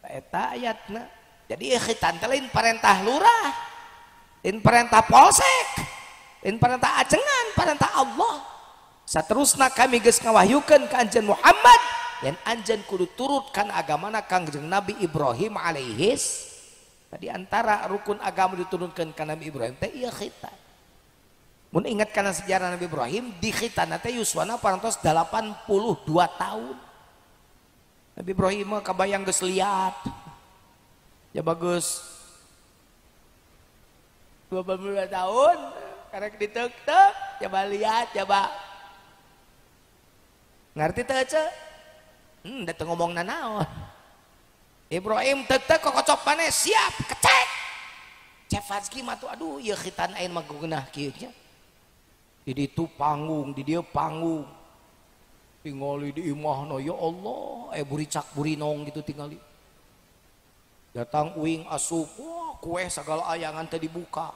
Eta ayatna. Jadi khitan teh lain perintah lurah, lain perintah polsek, lain perintah ajengan, perintah Allah. Saterusna kami geus ngawahyukeun ka anjeun Muhammad yen anjeun kudu turutkan agamana Kangjeng Nabi Ibrahim alaihis. Tadi antara rukun agama diturunkeun ka Nabi Ibrahim teh ieu khitan. Mun ingat kana sejarah Nabi Ibrahim di khitan teh yuswana parantos 82 tahun. Nabi Ibrahim mah kabayang geus liat. Ya bagus. 22 tahun karek diteuk-teuk coba lihat coba. Ngerti teh ce? Da teu ngomongna naon. Ibrahim teuk-teuk kokocop maneh siap kecek. Cek Fazki mah tuh aduh ieu khitan aing mah geunah kieu nya. Di ditu panggung, di dieu panggung. Tingali di imahna ya Allah, buricak burinong gitu tingali. Datang uing asup, wah kue segala ayangan teh dibuka.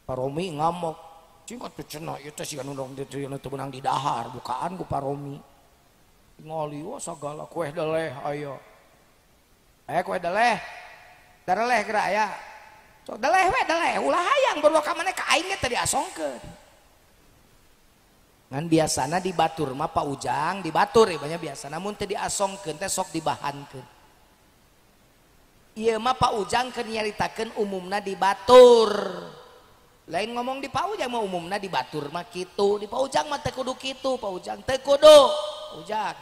Paromi ngamuk. Cingat tuh cenah ieu teh siga nu teu menang di dahar, bukaan ku Paromi. Tingali wah sagala kue deleh aya. Kue deleh. Dareleh geura aya. Sok deleh we deleh, ulah hayang baru ka maneh ka aing teh diasongkeun. Ngan biasana dibatur mah Pak Ujang dibatur ya banyak biasa namun teu diasongkeun teh sok dibahankeun. Ieu mah Pak Ujang keur nyaritakeun umumna dibatur. Lain ngomong di Pak Ujang mah umumna dibatur mah kitu. Di Pak Ujang mah teu kudu kitu, Pak Ujang teu kudu. Ujang.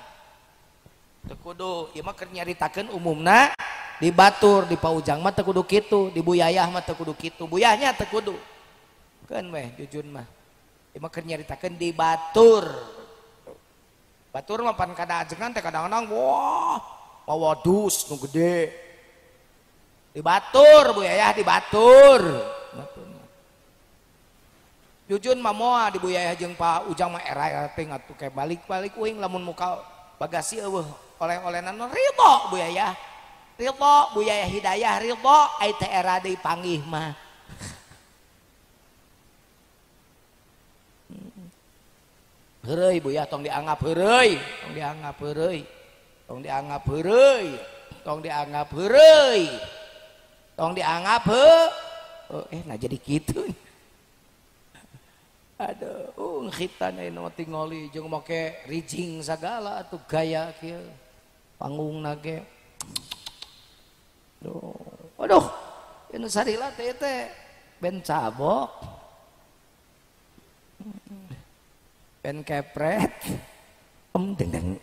Teu kudu. Ieu mah keur nyaritakeun umumna dibatur. Di Pak Ujang mah teu kudu kitu, di Buyayah mah teu kudu kitu. Buyahnya teu kudu. Keun weh jujun mah. Ieu mah keur nyaritakeun dibatur. Batur mah pan kada ajengan teh kadang-kadang wah mawa dus nu gede. Dibatur Buyayah dibatur. Jujun mah moal di Buyayah jeung Pak Ujang mah era ting atuh kayak balik-balik uing lamun muka bagasi eueuh oleh-olenan ridho Buyayah. Ridho Buyayah Hidayah ridho ai teh era deui panggih mah. Heureuy Buyah tong dianggap heureuy, tong dianggap heureuy. Tong dianggap heureuy. Tong dianggap heureuy. Tong dianggap nah jadi kitu. Aduh, khitan aya mah tingali jeung make rijing sagala atuh gaya kieu. Panggungna ge. Aduh, anu sarila teh ben cabok. Ben kepret. Deng.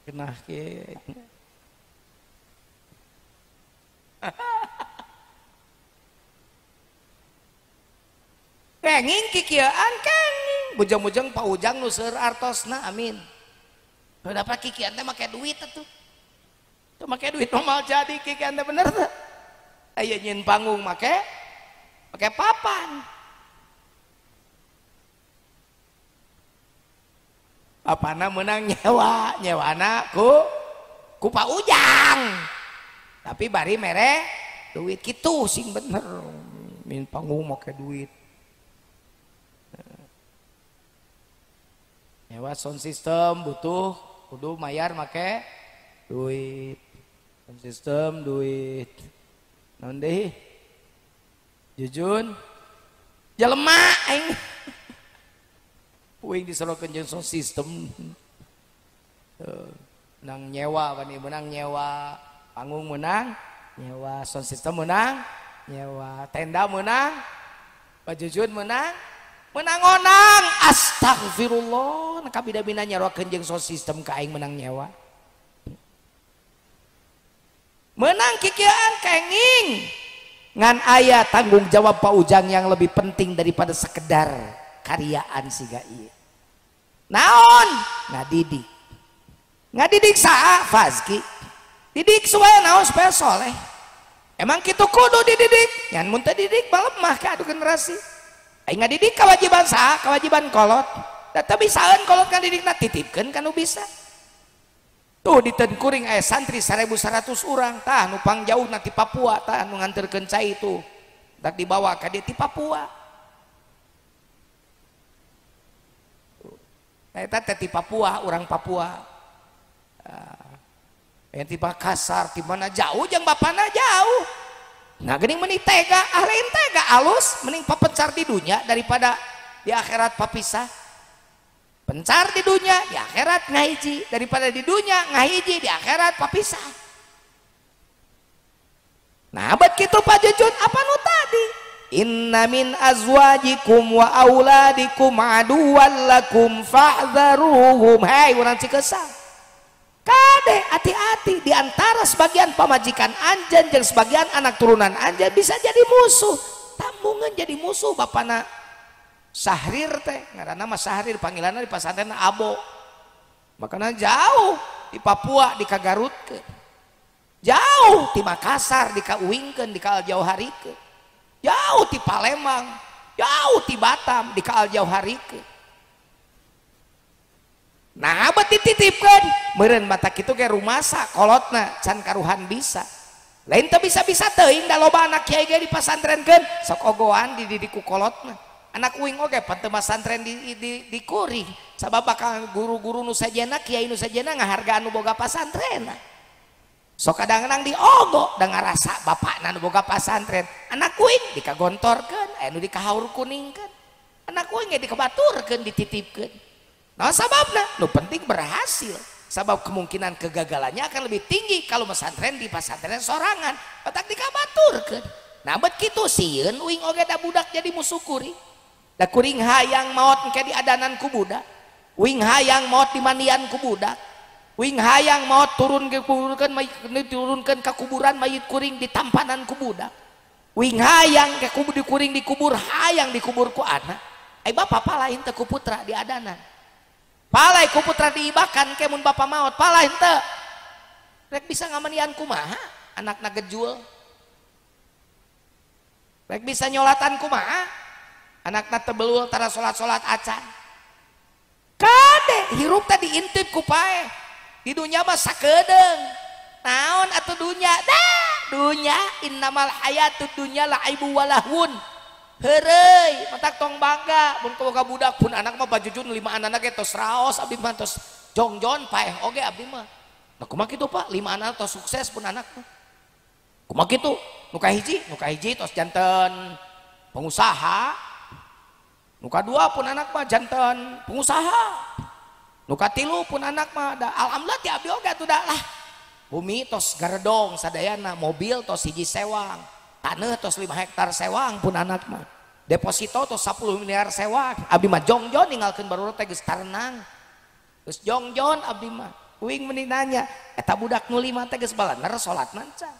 Kenah ke kenging kikieuan kenging bujang-bujang Pak Ujang nu seueur artosna amin. Udah apa kikieuan teh make duit atuh. Teu make duit normal jadi kikieuan teh bener teh. Aya nyeun panggung make papan. Papana menang nyewana ku Pak Ujang. Tapi bari mere duit kitu sing bener. Min panggung make duit. Nyewa sound system butuh kudu mayar make duit. Sound system duit. Naon deui? Jujun. Jelema aing. Uing disorokeun jeung sound system. Menang nyewa bani menang nyewa, panggung menang nyewa, sound system menang nyewa, tenda menang, Pak Jujun menang menang-onang astagfirullah kabida-bina nyarokeun jeung sistem ka aing menang nyawa menang kikieuan kenging ngan aya tanggung jawab Pak Ujang yang lebih penting daripada sekedar karyaan siga ieu naon ngadidik saha Fazki didik supaya naon supaya soleh emang kitu kudu dididik ngan mun teu didik balemah ka adu generasi aing ngadidik kewajiban saha kewajiban kolot da teu bisaeun kolot ngadidikna titipkeun kanu bisa tuh di Tengkuring aya santri 1100 urang tah nu pangjauh na ti Papua tah nu nganterkeun cai itu dak dibawa ka dieu ti Papua eta teh ti Papua urang Papua yang ti Makassar ti mana jauh jeung bapana jauh nah geuning meni tega lain tega alus mending papencar di dunia daripada di akhirat papisah pencar di dunia di akhirat ngahiji daripada di dunia ngahiji di akhirat papisah nah abad kitu Pak Jujun apa nu tadi inna min azwajikum wa auladikum aduwwan lakum fahdharuhum hai urang Cikeusang kade hati-hati diantara sebagian pamajikan anjeun jeung sebagian anak turunan anjeun bisa jadi musuh tambungan jadi musuh bapana Sahrir teh ngaranna mah Sahrir panggilanna di pasantren Abo makanya jauh di Papua dikagarutkeun jauh di Makassar dikauingkeun dikaaljauharikeun jauh di Palembang jauh di Batam dikaaljauharikeun nah abad dititipkeun meureun mata kitu ge rumasa kolotna can karuhan bisa lain teu bisa-bisa teuing da loba anak kiai ge di pasantrenkeun sok ogohan dididik ku kolotna anak uing oge panteu masantren di kuring sabab bakal guru-guru nu sajena kiai nu sajena ngahargaan nu boga pasantren sok kadang-kadang diogo da ngarasa bapakna nu boga pasantren anak uing dikagontorkeun aya nu dikahaur kuningkeun anak uing ge dikabaturkeun dititipkeun nah sababna nu penting berhasil sabab kemungkinan kegagalannya akan lebih tinggi kalau pesantren di pesantren sorangan otak dikabaturkeun nah bet kitu sieun uing oge da budak jadi musuh kuring da kuring hayang maot engke diadanan ku budak uing hayang maot dimandian ku budak uing hayang maot turunkeun ka kuburan mayit kuring ditampanan ku budak uing hayang ke kubur di kuring dikubur hayang dikubur ku anak ai bapa palain teu ku putra diadanan palai ku putra diibakan ke mun bapa maot palai henteu rek bisa ngamandian kumaha anakna gejul rek bisa nyolatan kumaha anakna tebelul tara salat-salat acan kade hirup tadi intip ku pae di dunya mah sakedeung naon atuh dunya dunya innamal hayatud dunya laibu walahun heureuy matak tong bangga mun boga budak pun anak mah Bajujun 5 anak ge tos raos abdi mah tos jongjon paeh oge abdi mah nah kumaha kitu Pak 5 anak tos sukses pun anak mah kumaha kitu nu kahiji tos janten pengusaha nu kadua pun anak mah janten pengusaha nu katilu pun anak mah da alhamdulillah ti abdi oge atuh da lah bumi tos garedong sadayana mobil tos hiji sewang taneuh tos 5 hektar sewang pun anak mah deposito tos 10 miliar sewang abdi mah jongjon ninggalkeun barudak teh geus tarenang geus jongjon abdi mah uing meuni nanya eta budak nu 5 teh geus balaner salatna can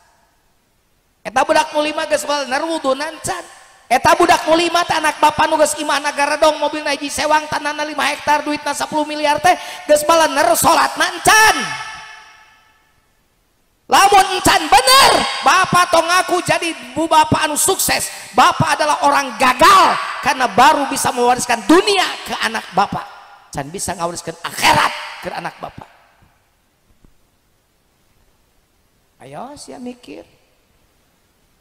eta budak nu 5 geus balaner wudunan can eta budak nu 5 teh anak bapa nu geus imahna garedong mobilna hiji sewang tanahna 5 hektar duitna 10 miliar teh geus balaner salatna can lamun encan bener bapak tong ngaku jadi bu bapak anu sukses bapak adalah orang gagal karena baru bisa mewariskan dunia ke anak bapak can bisa ngawariskan akhirat ke anak bapak ayo sia mikir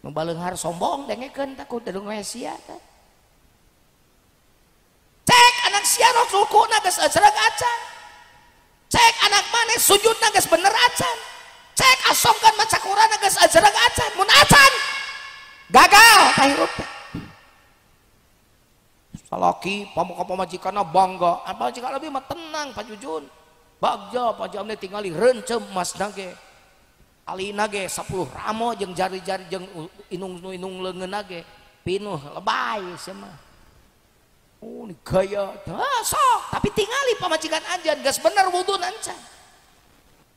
nu baleunghar sombong dengekeun takut dedung we sia teh cek anak sia rukuna geus ajreg acan cek anak maneh sujudna geus bener acan cek asongkan maca Quran geus ajreg acan mun acan gagal ka hirup salaki pamajikanna bangga apa jika lebih mah tenang Pak Jujun bagja Pak Jamne tingali reuncem masna ge alina ge 10 ramo jeung jari-jari jeung inung leungeunna ge pinuh lebay sia mah gaya sok tapi tingali pamajikan anjeun geus bener wudu nancan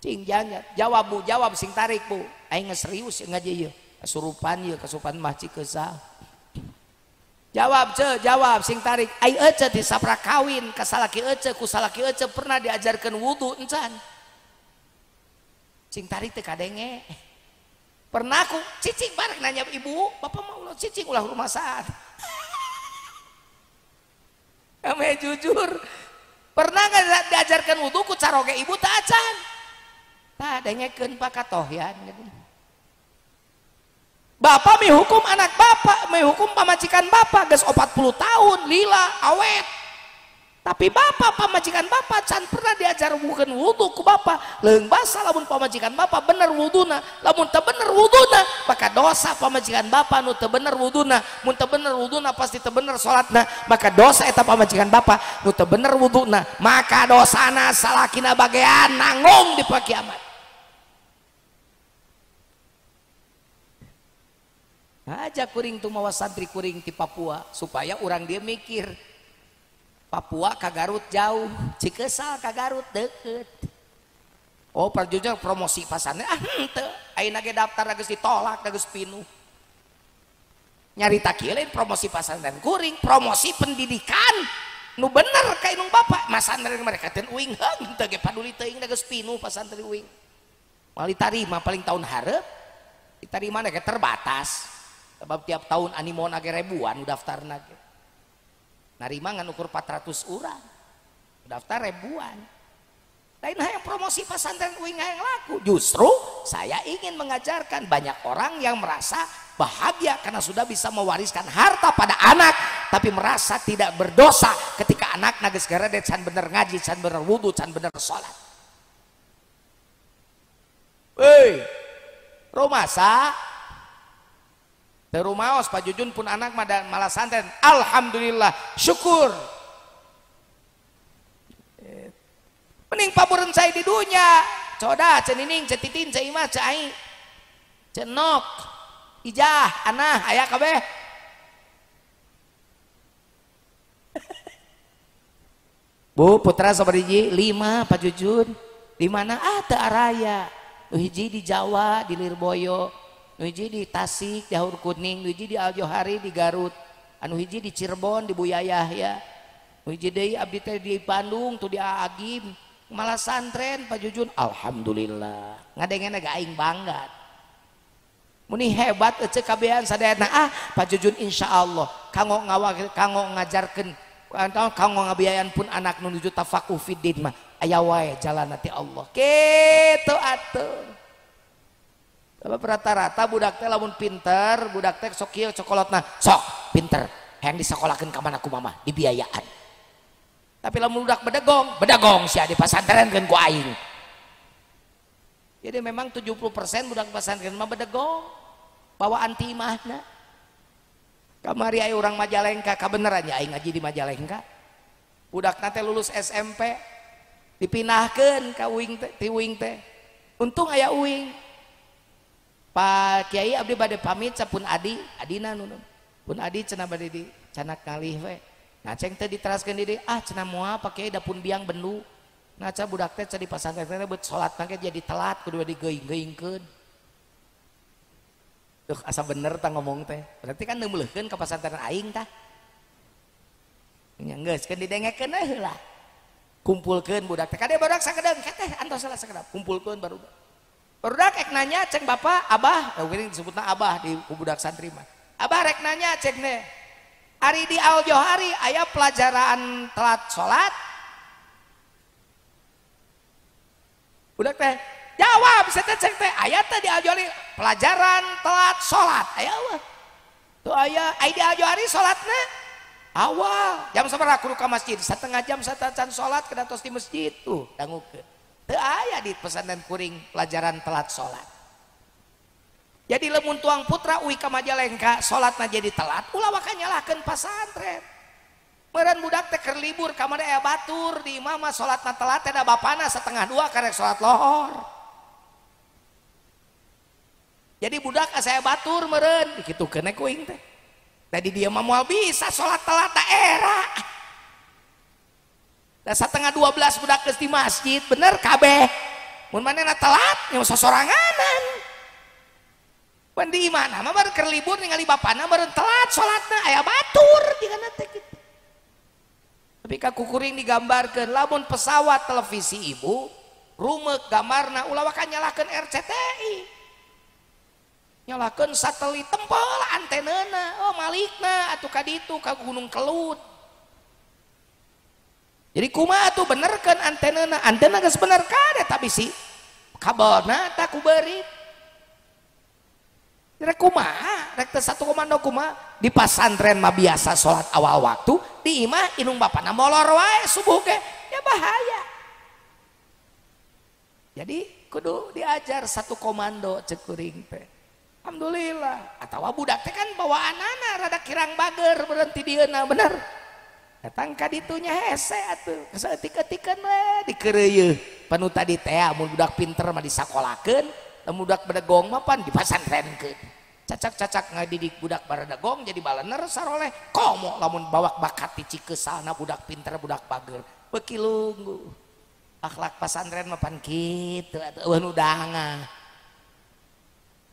cing jangan jawab sing tarik bu aing serius ngaji ieu kasurupan ieu kasurupan mah cikeusah jawab sing tarik ai ece di sapra kawin ka salaki ece ku salaki ece pernah diajarkeun wudu encan cing tarik teh kadenge pernah aku cicing bareng nanya ibu bapak mau ulah cicing ulah rumah saat kami jujur pernah nggak diajarkan wudu ku caroge ibu tak acan tak dengekeun pakatohyan bapak mihukum anak bapak mihukum pamajikan bapak geus 40 tahun lila awet tapi bapak pamajikan bapak can pernah diajar bukan wudu ku bapak leung basa lamun pamajikan bapak bener wuduna lamun teu bener wuduna maka dosa pamajikan bapak nu teu bener wuduna mun teu bener wuduna pasti teu bener salatna maka dosa eta pamajikan bapak nu teu bener wuduna maka dosana salakina bagean nanggung di poe kiamat aja kuring tuh mawa santri kuring di Papua supaya orang dia mikir Papua ka Garut jauh, Cikeusal ka Garut deket. Oh perjujur promosi pasarnya henteu, ayeuna ge daftar geus ditolak geus pinuh. Nyarita kieu lain promosi pasantren kuring, promosi pendidikan nu bener ka indung bapak, masantren mereka teh uing henteu ge paduli teuing geus pinuh pasantren uing. Moal ditarima paling tahun hareup, ditarima ge terbatas. Sebab tiap tahun animona ge ribuan nu daftarna ge. Narima ngan ukur 400 orang daftar ribuan lain hayang promosi pesantren uing hayang laku justru saya ingin mengajarkan banyak orang yang merasa bahagia karena sudah bisa mewariskan harta pada anak tapi merasa tidak berdosa ketika anak geus garedet can bener ngaji can bener wudu can bener salat rumasa terumaos Pak Jujun pun anak malah santen alhamdulillah syukur mending pabureun saya di dunia coda cenining cetitin ceimah cai cenok ijah anah aya kabeh Bu putra sabariji 5 Pak Jujun di mana teu araya hiji di Jawa di Lirboyo hiji di Tasik di Haur Kuning hiji di Aljohari di Garut anu hiji di Cirebon di Buyayah ya hiji deui abdi teh di Bandung tuh di Agim malah santren Pak Jujun alhamdulillah ngadengena ge aing bangga muni hebat ece kabehan sadayana Pak Jujun insyaallah kanggo ngajarkeun kanggo ngabiayan pun anak nu nuju tafaquh fiddin mah aya wae jalan ti Allah kitu atuh. Rata-rata budak teh lamun pinter budak teh sok kieu cokolotna sok pinter hayang disakolahkeun ka mana ku mama dibiayaan tapi lamun budak bedegong sia di pasantrenkeun ku aing jadi memang 70% budak pasantren mah bedegong bawaan ti imahna kamari aya urang Majalengka kabeneran ya aing ngaji di Majalengka budakna teh lulus SMP dipindahkeun ka uing teh ti uing teh untung aya uing Pak Kiai abdi bade pamit sapun adina nu pun adi cenah bade di canak kalih we nah ceng teh diteraskeun di cenah moal Pak Kiai da pun biang bendu nah ca budak teh di pasantren teh beut salat mangke jadi telat kudu digeuing-geuingkeun tuh asa bener tah ngomong teh berarti kan neumeuleulkeun ka pasantren aing tah nya geus keun didengekeun heula kumpulkeun budak teh kade budak sakedeng teh antos salah sakedap kumpulkeun baru Barudak ek nanya ceng bapak abah ini disebutna abah di budak santri mah abah rek nanya ceng ne ari di Aljohari aya pelajaran telat sholat budak teh jawab bisa teh ceng teh aya teh di Aljohari pelajaran telat sholat aya wah tuh aya di Aljohari sholatna awal jam sabaraha kudu ka masjid setengah jam satacan sholat kena tos di masjid tuh dangukeun teu aya di pesantren kuring pelajaran telat sholat jadi lemun tuang putra uwi ka Majalengka sholatna jadi telat ulah maka nyalahkeun pasantren meureun budak teh keur libur kamari aya batur di imah mah sholatna telat teh da bapana 1:30 karek sholat lohor jadi budak asa aya batur meureun dikitukeun kuing teh tadi dia mah moal bisa sholat telat daerah Da setengah 12 budak geus di masjid bener kabeh mun manehna telat nya sosoranganan pan di imana mah baru keur libur ningali bapana baru telat salatna aya batur digana teh kitu. Tapi kakukuring digambarkeun lamun pesawat televisi ibu rumeuk gamarna ulah wae nyalakeun RCTI nyalakeun satelit tempel antenana oh malikna atuh ka ditu ka Gunung Kelut. Jadi kumaha atuh benerkeun antena geus bener kade tapi si kabelna tak kuberit. Rek kumaha rek teu satu komando kumaha di pasantren mah biasa salat awal waktu di imah inung bapana molor wae subuh ge ya bahaya. Jadi kudu diajar satu komando cek kuring teh. Alhamdulillah atawa budak teh kan bawaanana rada kirang bager berhenti dieuna bener. Datang ka ditunya hese atuh saeutik-eutikeun we dikeureueuh panu tadi teh mun budak pinter mah disakolakeun lamun budak bedegong mah pan dipasantrenkeun cacak-cacak ngadidik budak baredegong jadi balener saroleh komo lamun bawak bakat ti cikeusana budak pinter budak bager beuki lungguh akhlak pasantren mah pan kitu atuh eueuh nu dangah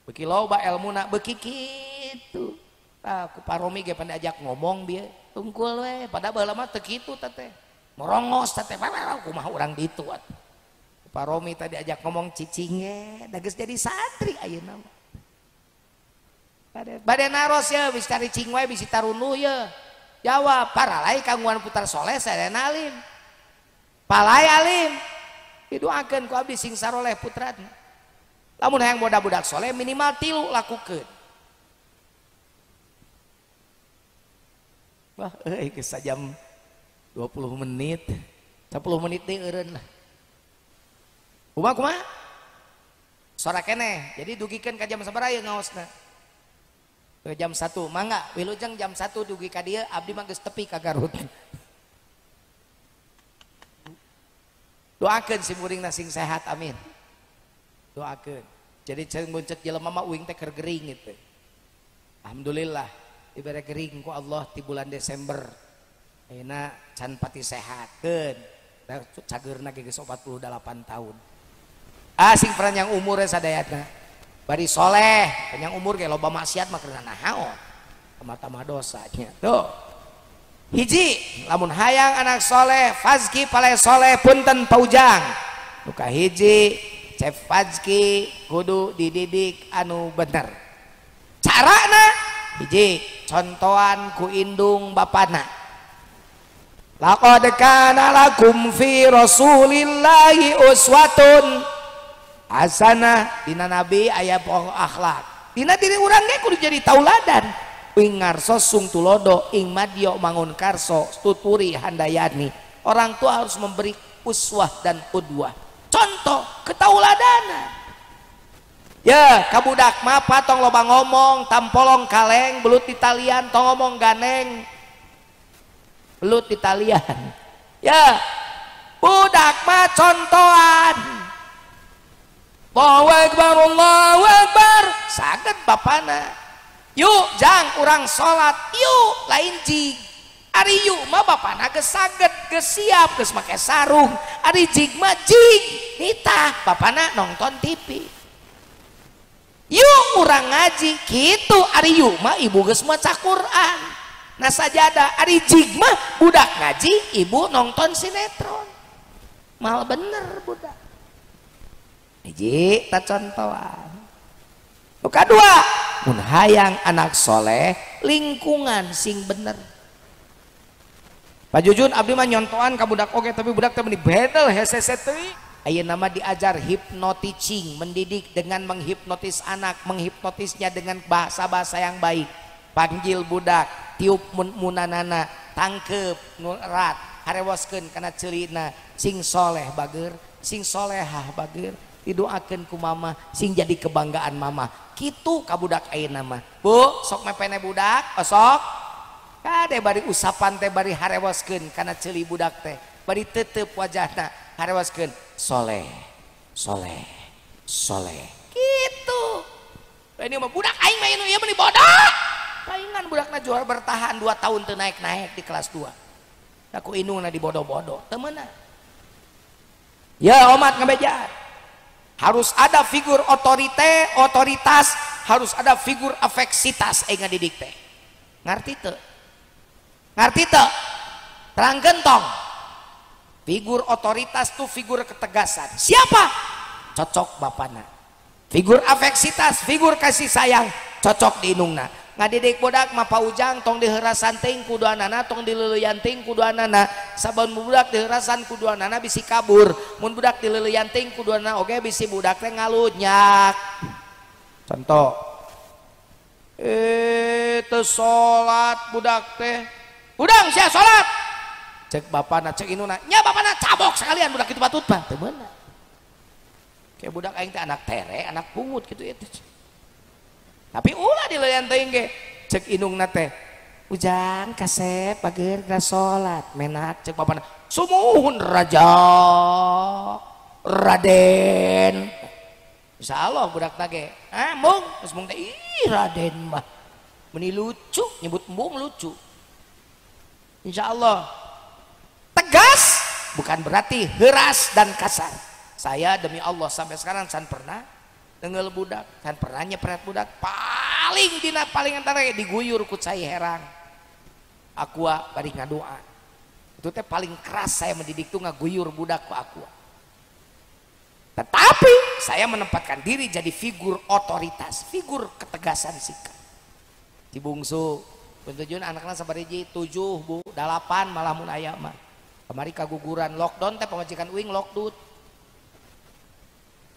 beuki loba elmuna beuki kitu tah ku paromi ge pan diajak ngomong bieu tungkul we pada baheula mah teu kitu teh morongos teh kumaha urang ditu atuh paromi tadi ajak ngomong cicing ge da geus jadi santri ayeuna mah bade naros ya bisa cari cing wae bisa tarunuh ya jawab paralai kangguan putar soleh sadayana alim palai alim didoakeun ku abdi sing saroleh putrana lamun hayang boda budak soleh minimal 3 lakukeun. Wah geus sajam 20 menit 10 menit teh eureun lah kumaha sora keneh jadi dugikeun ka jam sabaraha ieu ngaosna ke jam 1 mangga wilujeng jam 1 dugi ka dieu abdi mah geus tepi ka Garut. Doakeun si muringna sing sehat amin doakeun jadi ceung buncet jelema mah uing teh keur gering gitu. Alhamdulillah dibere gering ku Allah di bulan Desember ayeuna can pati sehatkeun cageurna geus 48 tahun sing peranjang umur sadayana bari soleh panjang umur ge loba maksiat mah keur nahaon mata-mata dosanya tuh hiji lamun hayang anak soleh fazki pale soleh punten paujang nuka hiji cep fazki kudu dididik anu bener carana hiji contohan ku indung bapana laqad kana lakum fi rasulillahi uswatun hasanah dina nabi aya pokok akhlak dina diri urang ge kudu jadi tauladan ing ngarso sung tulodo ing madyo mangun karso tuturi handayani orang tua harus memberi uswah dan qudwah contoh ketauladanan ya kabudak mah patong loba ngomong tampolong kaleng belut di talian tong ngomong ganeng belut di talian ya budak mah contohan Allahu Akbar saged bapana yuk jang urang salat yuk lain jig ari yuk mah bapana geus saged geus siap geus make sarung ari jig mah jig nitah bapana nonton TV yuk urang ngaji kitu ari yuk mah ibu geus maca Quran nah sajadah ari jig mah budak ngaji ibu nonton sinetron mal bener budak hiji ta contohan nu kadua mun hayang anak soleh lingkungan sing bener Pak Jujun abdi mah nyontohan ka budak oge tapi budak teh meni bedel hese-hese teuing ayeuna mah diajar hypnoticing mendidik dengan menghipnotis anak menghipnotisnya dengan bahasa-bahasa yang baik panggil budak tiup munanana tangkep nu erat harewoskeun kana ceulina sing soleh bager sing solehah bager didoakeun ku mama sing jadi kebanggaan mama kitu ka budak ayeuna mah bu sok mepene budak sok kade bari usapan teh bari harewoskeun kana ceuli budak teh bari teuteup wajahna harewoskeun soleh soleh soleh kitu ini mah budak aing mah ieu mah bodoh palingan budakna jual bertahan 2 tahun teu naik-naik di kelas 2 aku inungna dibodoh-bodoh temenan. Ya umat ngabejaan, harus ada figur otoritas, harus ada figur afeksitas ngadidik teh. Ngarti teu? Ngarti teu? Terangkeun tong. Figur otoritas tuh figur ketegasan. Siapa? Cocok bapana. Figur afeksitas, figur kasih sayang, cocok di inungna. Ngadidik budak mah paujang tong diheurasan teuing ku duanana, tong dileuleyan teuing ku duanana. Saban budak diheurasan ku duanana bisi kabur, mun budak dileuleyan teuing ku duanana oge bisi budak teh ngalunyak. Contoh, teu salat budak teh, udang sia salat, cek bapana cek inuna, nya bapana cabok sekalian budak itu batut mah, teu beunang. Kayak budak aing teh anak tere, anak pungut gitu ya. Tapi ulah dileuleyan teuing ge, cek inungna teh, ujang kasep bageur geura salat, menak cek bapana, sumuhun raja, Raden. Insyaallah budak tage, mung, geus mung teh, ih Raden mah, meni lucu, nyebut mung lucu. Insyaallah tegas bukan berarti heras dan kasar. Saya demi Allah sampai sekarang san pernah dengar budak, san pernah nyepret budak paling dina paling antara diguyur ku cai herang. Aqua bari ngadoa. Itu teh paling keras saya mendidik tuh ngaguyur budak ku Aqua. Tetapi saya menempatkan diri jadi figur otoritas, figur ketegasan sikap. Di bungsu pentujuan anaknya sabariji 7 bu 8 malah mun aya mah. Kamari kaguguran lockdown teh pamajikan uing lockdown.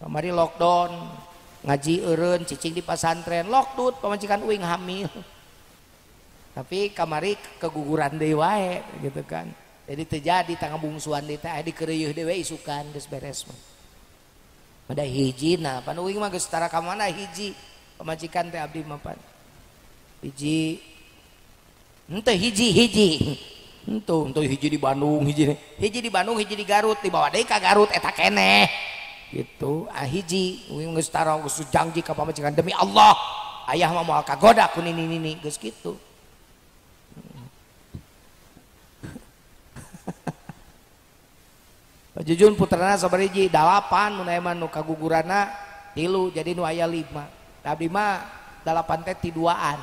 Kamari lockdown ngaji eureun cicing di pasantren lockdown pamajikan uing hamil. Tapi kamari keguguran deui wae gitu kan. Jadi terjadi tangga bungsuan di teh dikeureuh dewe isukan geus beres mah. Ada hiji nah pan uing mah geus tara ka mana hiji pamajikan teh abdi mah pan. Hiji henteu hiji henteu hiji di Bandung hiji di Bandung hiji di Garut dibawa deui ka Garut eta keneh gitu. Hiji uing geus tara geus janji ka pamajikan demi Allah ayah mah moal kagoda ku nini geus kitu. Jujun putrana sabariji 8 mun aya mah nu kagugurana 3 jadi nu aya 5. Abdi mah 8 teh ti duaan.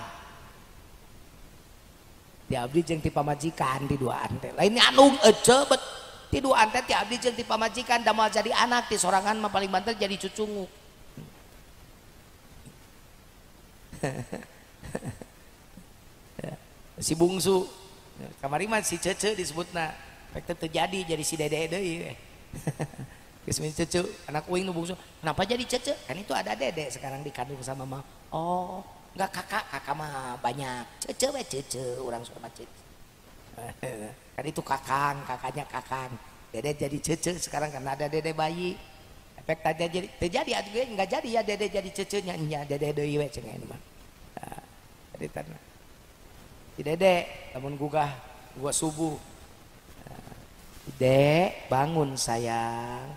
Ti abdi jeung ti pamajikan ti duaan teh. Lain anu eceubet ti duaan teh ti abdi jeung ti pamajikan da moal jadi anak ti sorangan mah paling banter jadi cucungu. Si bungsu kamari mah si cece disebutna pek terjadi jadi si dede deui. Kismin cece anak uing nu bungsu kenapa jadi cece kan itu ada dede sekarang dikandung sama mama. Oh enggak kakak mah banyak cece we cece orang suka mah cece. Kan itu kakaknya kakang dede jadi cece sekarang karena ada dede bayi efek terjadi atuh enggak jadi ya dede jadi cecenya nya dede deui we cenah mah. Jadi tarna si dede lamun gugah subuh Dek bangun sayang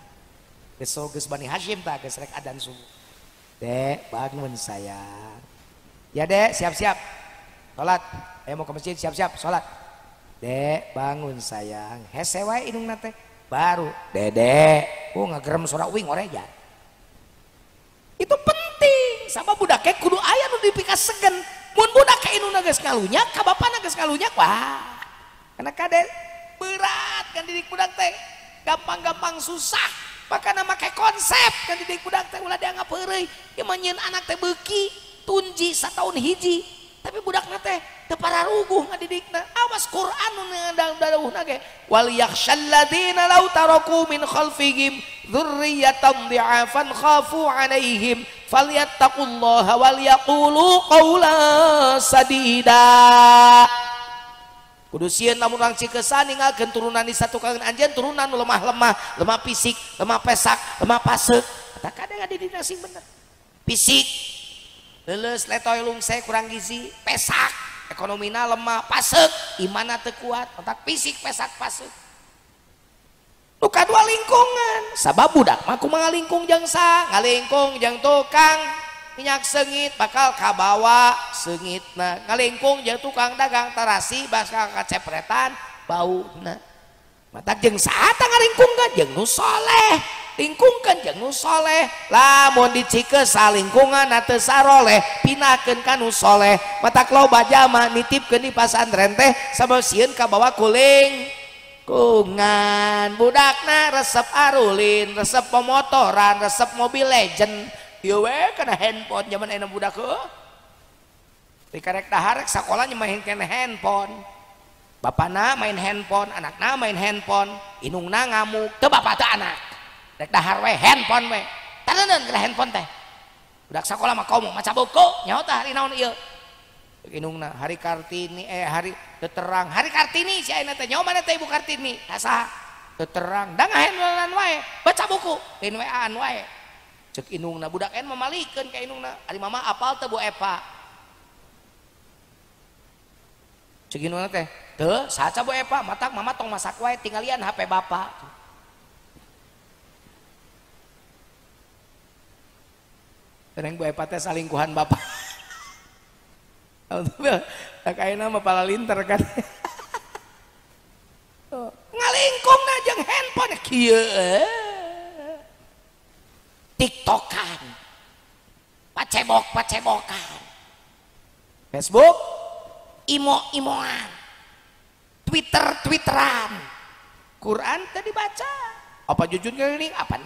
geus Bani Hashim tak geus rek adzan subuh. Dek bangun sayang. Ya dek siap-siap salat aya mau ke masjid siap-siap salat. Dek bangun sayang hese wae indungna teh baru dedek ngagerem suara uing oreja. Itu penting sabab budak kudu aya nu dipikas segen. Mun budak indungna geus ngalunyak ka bapana geus ngalunyak wah kana kade berat kan didik budak teh gampang-gampang susah makanya make konsep kan didik budak teh ulah dianggap heureuy ieu mah nyeun anak teh beuki tunji sataun hiji tapi budakna teh teu pararuguh ngadidikna awas Quran nu dawuhna ge wal yakhshal ladzina law taraku min khalfihim dzurriyyatan dhi'afan khafu 'alaihim falyattaqullaha wal yaqulu qawlan sadida. Kudu sieun lamun urang cikesan ninggalkeun turunan di satu kangen anjeun turunan nu lemah fisik, lemah pesak, lemah paseuk. Eta kadang ngadidik sing bener. Fisik leuleus letoy lungse kurang gizi, pesak, ekonomina lemah, paseuk, imanna teu kuat, otak fisik pesak paseuk. Nu kadua lingkungan, sabab budak mah kumaha ngalingkung jeung ngalingkung jeung tukang minyak sengit bakal kabawa sengitna ngalingkung jeung tukang dagang tarasi bakal kacepretan bauna mata jeung saha tah ngaringkungkeun jeung nu soleh lingkungkeun jeung nu soleh lamun dicikeus salingkungan teu saroleh pinahkeun ka nu soleh mata loba jalma nitipkeun di pasantren teh sabosieun ka bawa kuling kungan budakna resep arulin resep pemotoran resep mobil legend ieu we kana handphone zaman ayeuna budak heuh dikarek dahar sakolanya main kene handphone bapana main handphone anakna main handphone inungna ngamuk teu bapa teu anak rek dahar we handphone we taneuneun kana handphone teh budak sakola mah komo maca buku nyaho tah hari naon ieu inungna hari Kartini hari teu terang hari Kartini si ayeuna teh nyaho mana teh Ibu Kartini asa teu terang da ngahandlean wae baca buku lain weaan wae ceuk inungna budak en mamalikeun ka inungna ari mama apal teu Bu Eva ceuk inungna teh teu saca Bu Eva matak mama tong masak wae tinggalian HP bapa tereng Bu Eva teh salingkuhan bapa kayaknya mah pala linter kan ngalingkungna jeung handphone kieu tiktokan pacebokan Facebook imo-imoan twitteran Quran tadi baca apa jujur gini apa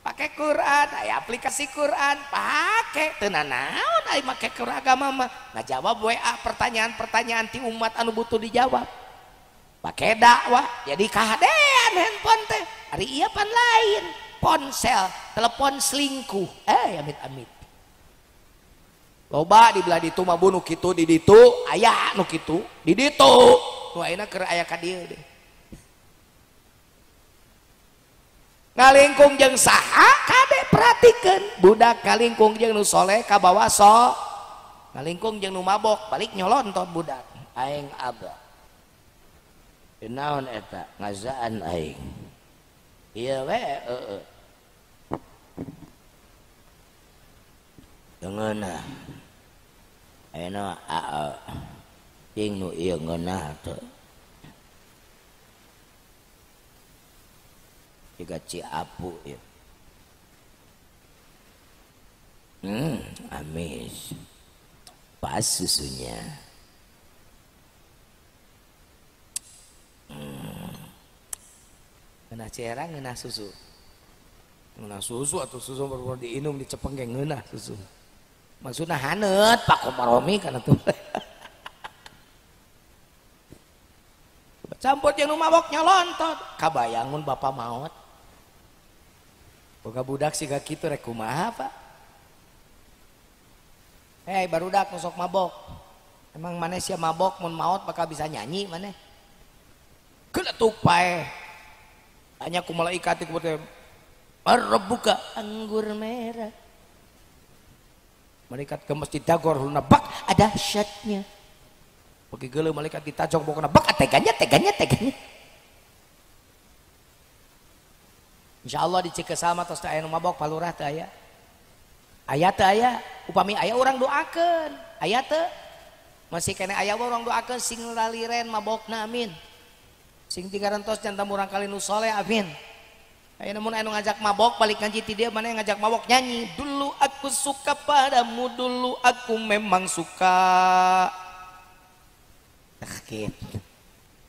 pakai Quran aya aplikasi Quran pake teu naon aya make Quran agama mah ngajawab WA pertanyaan-pertanyaan ti umat anu butuh dijawab pake dakwah jadi kahadean handphone teh ari ieu pan lain ponsel telepon selingkuh amit-amit loba di belah ditu mah bunuh kitu di ditu aya nu kitu di ditu nu ayeuna keur aya ka dieu deh ngalingkung jeung saha kade perhatikeun budak ngalingkung jeung nu soleh ka bawah sok ngalingkung jeung nu mabok balik nyolontot budak aing abah naon eta ngazaan aing ieu we dengeunah ayeuna ting nu ieu ngeunah teh juga Ciapu ya. Amis pas susunya ngeunah cerang ngeunah susu atau susu baru diinum dicepeng ge ngeunah susu maksudna haneut Pak Komaromi kana tuh campur jeung nu mabok nyolontot kabayang mun bapa maot boga budak siga kitu rek kumaha Pak barudak nu sok mabok emang maneh sia mabok mun maot bakal bisa nyanyi maneh keletuk pae hanya ku malaikat ku teh marbuka anggur merah malaikat ke masjid dagor hulna bak ada syatnya bagi geuleuh malaikat ditajong pokona bak teganya insyaallah dicikeus sama tos teh aya nu mabok palurah teh aya teu aya upami aya urang doakeun aya teu masih kene aya urang doakeun sing laliren mabokna amin sing tinggarantos jantan urang kali nu soleh amin aya namun anu ngajak mabok balik ngaji ti dia mana yang ngajak mabok nyanyi dulu aku suka padamu dulu aku memang suka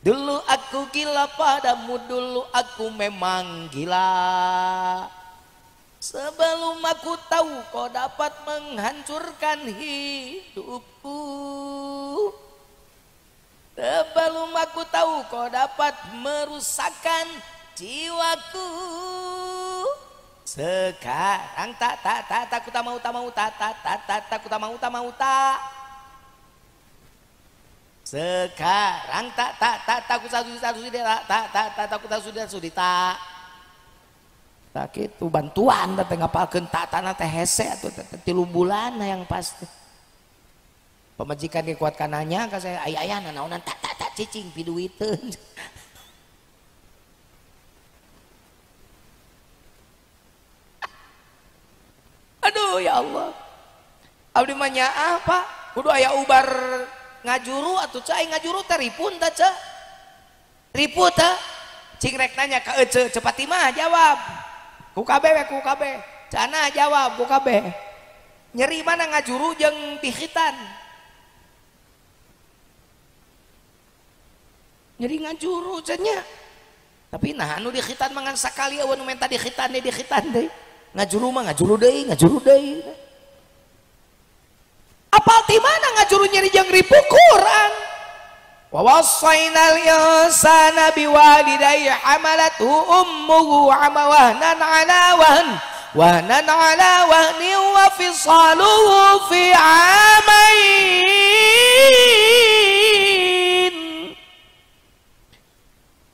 dulu aku gila padamu dulu aku memang gila sebelum aku tahu kau dapat menghancurkan hidupku sebelum aku tahu kau dapat merusakkan jiwaku sekarang tak aku tak mau sekarang tak takut satu sudah tak itu bantuan teh ngapalkeun tatana teh hese atuh 3 bulan yang pasti pemajikan dikuatkan nanya ka saya aya naonan tak cicing piduiteun aduh ya Allah abdi mah nyaah Pak kudu aya ubar ngajuru atuh cai ngajuru teh ripun teh ce ripu teh cing rek nanya ka ece cepat mah jawab ku kabeh ku kabeh cana jawab ku kabeh nyeri mana ngajuru jeung di khitan nyeri ngajuru cennya tapi nah anu di khitan mangan sakali awan menta di khitan deui ngajuru mah ngajuru deui apal ti mana ngajuru nyeri jeung ripu Quran wa wassaynal insana biwalidayhi hamalathu ummuhu wahnan ala wahnin wa fisaluhu fi amain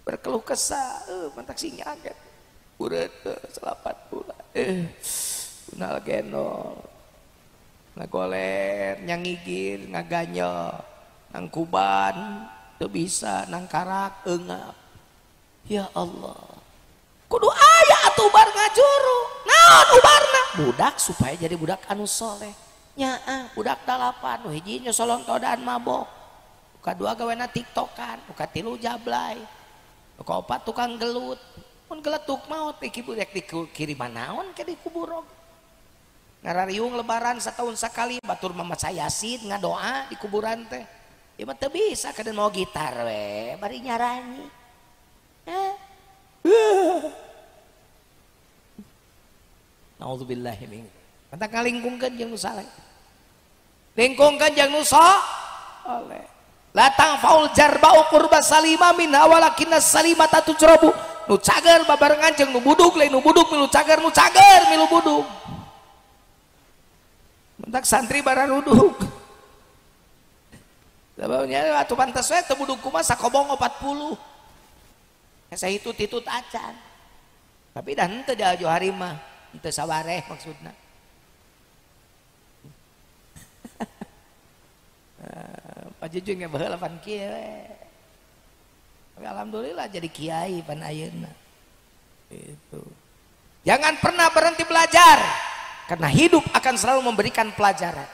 berkeluh kesah mantak sing nyaget urut salapat pula unal genol ngagoler nyangigir ngaganyo nang kuban teu bisa nang karak eungap ya Allah kudu aya atuh ubar ngajuru naon ubarna budak supaya jadi budak anu soleh nyaah budak 8 nu hiji nyosolong todaan mabok nu kadua gawena tiktokan nu katilu jablay nu kaopat tukang gelut mun geletuk maot iki budak dikiriman naon ke di kuburog ngarariung lebaran setahun sekali batur mamat sayasin ngadoa di kuburan teh ya mah teu bisa kaden mau gitar we bari nyaranyi naudzubillahi min mata ngalingkungkeun jeung nu saleh lingkungkeun jeung nu oleh latang faul jarba'u qurba salima min awalakinna salimata tujrabu nu cager babarengan jeung nu budug lain nu budug milu cager milu budug mentak santri bararuduk sababnya atuh pantes we teu budug kumaha sakobong 40 asa hitut acan tapi dah henteu da johari mah henteu sawareh maksudna pajujung ge baheula pan kieu we alhamdulillah jadi kiai pan ayeuna itu jangan pernah berhenti belajar karena hidup akan selalu memberikan pelajaran.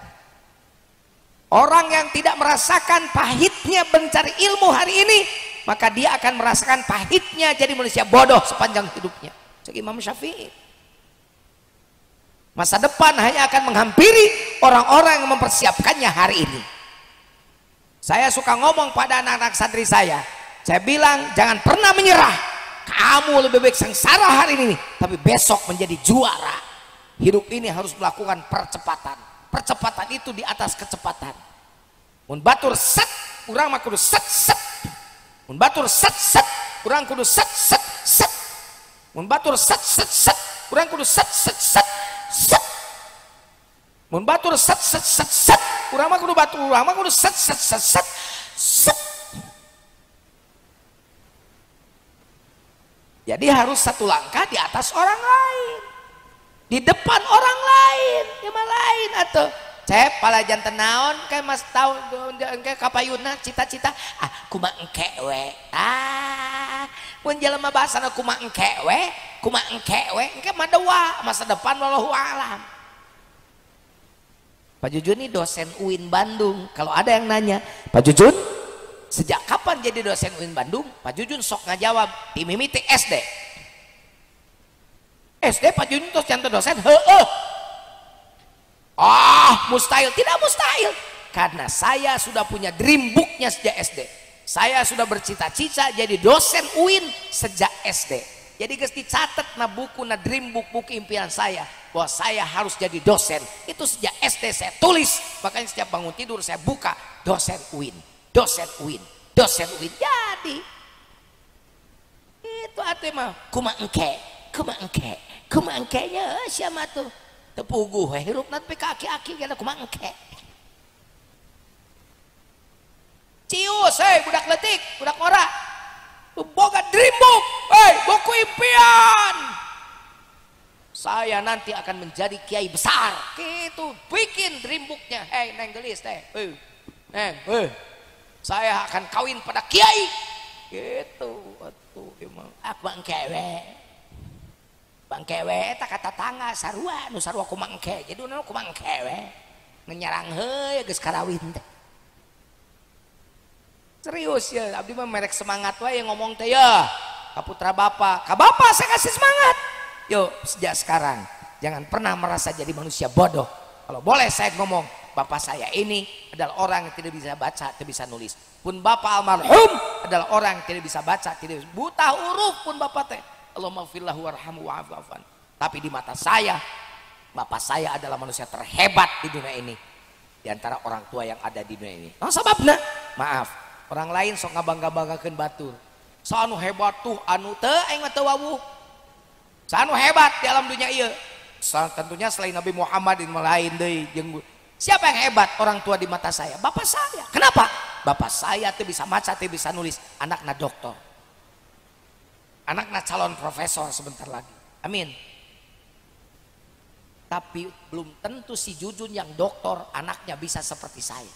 Orang yang tidak merasakan pahitnya mencari ilmu hari ini, maka dia akan merasakan pahitnya jadi manusia bodoh sepanjang hidupnya. Cek Imam Syafi'i. Masa depan hanya akan menghampiri orang-orang yang mempersiapkannya hari ini. Saya suka ngomong pada anak-anak santri saya bilang jangan pernah menyerah. Kamu lebih baik sengsara hari ini, tapi besok menjadi juara. Hidup ini harus melakukan percepatan. Percepatan itu di atas kecepatan. Mun batur set, urang mah kudu set set. Mun batur set set, urang kudu set set set. Mun batur set set set, urang kudu set set set set. Mun batur set set set set, urang mah kudu batur, urang mah kudu set set set set set. Jadi harus satu langkah di atas orang lain. Di depan orang lain, ya mah lain atuh. Cep palajan tenaon kayak mas tahu kayak kapayuna cita-cita kumaha engke we. Mun jelema bahasana kumaha engke we engke mah dewa masa depan wallahu alam. Pak Jujun ini dosen UIN Bandung. Kalau ada yang nanya, Pak Jujun sejak kapan jadi dosen UIN Bandung? Pak Jujun sok ngajawab, di mimiti SD. SD Pak Jujun terus jantan dosen, mustahil, tidak mustahil karena saya sudah punya dream booknya sejak SD. Saya sudah bercita-cita jadi dosen UIN sejak SD. Jadi geus dicatat na buku na dream book impian saya bahwa saya harus jadi dosen. Itu sejak SD saya tulis, makanya setiap bangun tidur saya buka dosen UIN, dosen UIN, dosen UIN. Jadi itu atuh mah kumaha engke nya siapa tuh tepuguh hirup nanti kaki-kaki kena kumaha engke cius budak letik budak ngora boga dream book buku impian saya nanti akan menjadi kiai besar gitu bikin dream booknya neng gelis teh neng saya akan kawin pada kiai gitu atuh emang aku engke bangkewe eta kata tangga sarua nu sarua kumaha engke jadi nu kumaha engke we nyarang heuy geus karawin teh Serius ya, abdi mah merek semangat wae ngomong teh ya. Ka putra bapak, ka bapak saya kasih semangat. Yuk, sejak sekarang jangan pernah merasa jadi manusia bodoh. Kalau boleh saya ngomong, bapak saya ini adalah orang yang tidak bisa baca, tidak bisa nulis. Pun bapak almarhum adalah orang yang tidak bisa baca, tidak bisa, buta huruf pun bapak teh. Allahumma gfirlahu warhamhu wa'fu anhu. Tapi di mata saya, bapak saya adalah manusia terhebat di dunia ini. Di antara orang tua yang ada di dunia ini. Nah, sebabnya, maaf, orang lain sok ngabangga-banggakeun batur. Sanu hebat tuh anu teu aing mah teu wawuh. Sanu hebat di alam dunia ieu. Tentunya selain Nabi Muhammad yang lain deui jeung siapa yang hebat orang tua di mata saya? Bapak saya. Kenapa? Bapak saya teu bisa maca, teu bisa nulis, anakna doktor. Anakna calon profesor sebentar lagi. Amin. Tapi belum tentu si Jujun yang doktor anaknya bisa seperti saya.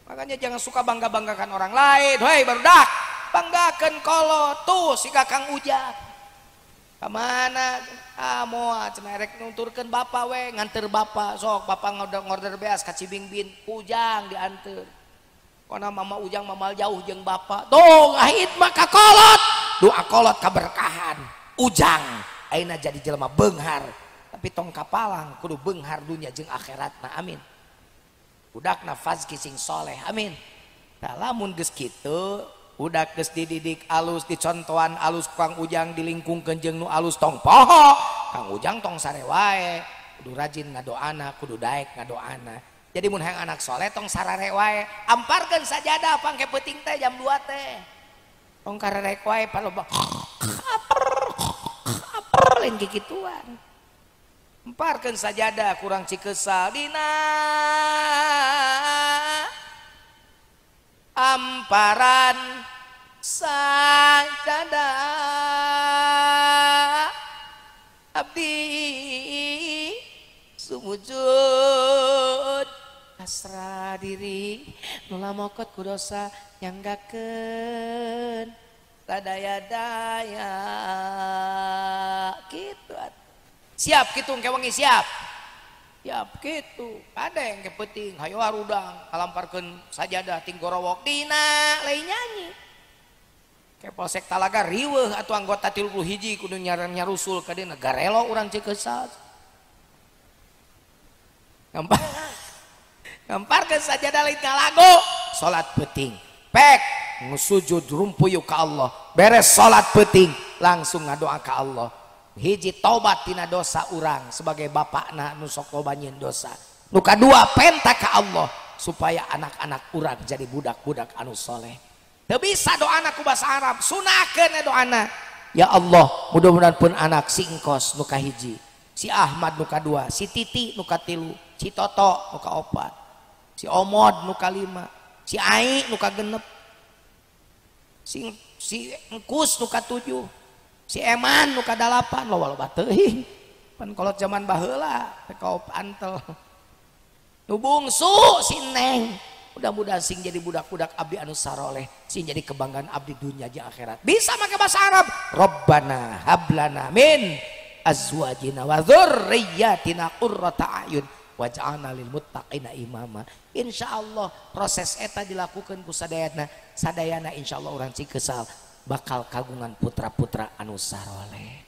Makanya jangan suka bangga-banggakan orang lain. Hei barudak, banggakan kalau tuh si Kakang Ujang. Kemana? Moal cenah rek nuturkeun bapak we, nganter bapak. Sok bapak ngorder beas ka Cibingbin, Ujang dianter. Karena mama Ujang mamal jauh jeung bapak. Tuh ngahit mah ka kolot. Doa kolot kaberkahan. Ujang ayeuna jadi jelema beunghar. Tapi tong kapalang kudu beunghar dunya jeung akhiratna. Amin. Budakna fazki sing soleh. Amin. Nah, lamun geus kitu, budak geus dididik alus, dicontohan alus Kang Ujang dilingkungkeun jeung nu alus tong poho. Kang Ujang tong sare wae, kudu rajin ngadoana, kudu daek ngadoana. Jadi mun hayang anak soleh tong sarare wae, amparkeun sajadah pangke peuting teh jam 2 teh. Tong kararek wae paloba. Lain kikituan. Amparkeun sajadah kurang cikesal dina amparan sajadah abdi sumujud pasrah diri nula mokot ku dosa nyanggakeun sadaya-daya kitu. Siap kitu engke wengi siap. Siap kitu. Ada yang kepenting hayo harudang ngalamparkeun sajadah ting gorowok dina lain nyanyi. Ke Polsek Talaga riweuh atuh anggota 31 kudu nyarusul ka dieu garelo urang Cikeusal. Ngamparkeun sajadah lain lagu, salat peuting. Pek ngusujud rumpuyuk ka Allah. Beres salat peuting langsung ngadoa ka Allah. Hiji taubat tina dosa urang sebagai bapakna nu sok lobanyeun dosa. Nu kadua penta ka Allah supaya anak-anak urang jadi budak-budak anu soleh. Teu bisa doana ku basa Arab, sunahkeun doana. Ya Allah, mudah-mudahan pun anak si Engkos nu kahiji, si Ahmad nu kadua, si Titi nu katilu, si Toto nu kaopat, si Omod nu kalima, si Ai nu kagenep, si Engkus nu katujuh. Si Eman nu kadalapan loba teuing pan kolot zaman baheula teh kaop antel nu bungsu si Neng mudah-mudahan sing jadi budak-budak abdi anu saroleh sing jadi kebanggaan abdi dunya jeung akhirat bisa make bahasa Arab Rabbana hablana min azwajina wa dzurriyyatina qurrata a'yun waj'alna lil muttaqina imama. Insyaallah proses eta dilakukeun ku sadayana insyaallah urang Cikeusal bakal kagungan putra-putra anu saroleh.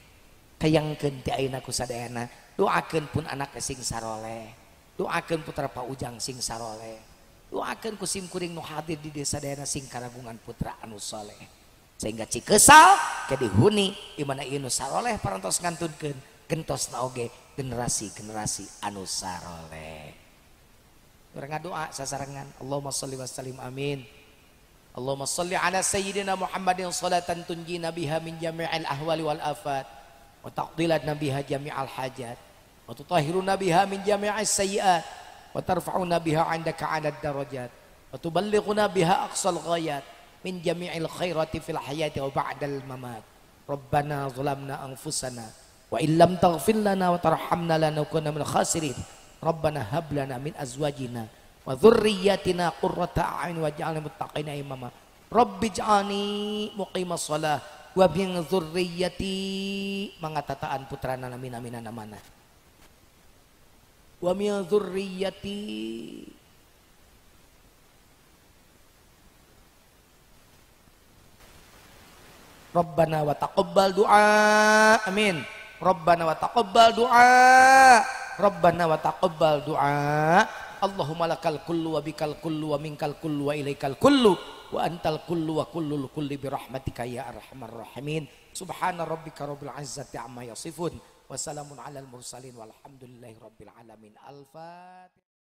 Kayangkeun ti ayeuna ku sadayana, doakeun pun anak sing saroleh. Doakeun putra Pak Ujang sing saroleh. Doakeun ku simkuring nu hadir di desa sadayana sing kagungan putra anu soleh. Sehingga Cikeusal ke dihuni di mana ieu nu saroleh parantos ngantunkeun gentosna oge generasi-generasi anu saroleh. Urang ngadoa sasarengan. Allahumma sholli wa sallim amin. Allahumma salli ala sayyidina Muhammadin salatan tunjina biha min jami'il ahwali wal afat wa taqdilatna biha jami'al hajat wa tutahhiruna biha min jami'is sayyi'at wa tarfa'una biha 'indaka 'alad darajat wa tuballighuna biha aqsal ghayat min jami'il khairati fil hayati wa ba'dal mamat. Rabbana zalamna anfusana wa illam taghfir lana wa tarhamna lanakunanna minal khasirin. Rabbana hab lana min azwajina wa dzurriyyatina qurrata a'yun waj'alna muttaqina imama. Rabbij'alni muqimas shalah wa min dzurriyyati mangatataan putrana amin amin namana. Wa min dzurriyyati Rabbana wa taqabbal du'a. Amin. Rabbana wa taqabbal du'a. Rabbana wa taqabbal du'a. Allahumma lakal kullu wa bikal kullu wa minkal kullu wa ilaikal kullu wa antal kullu wa kullul kulli birahmatika ya arhamar rahimin. Subhana rabbika rabbil izzati amma yasifun wa salamun alal mursalin walhamdulillahi rabbil alamin. Al-Fatihah.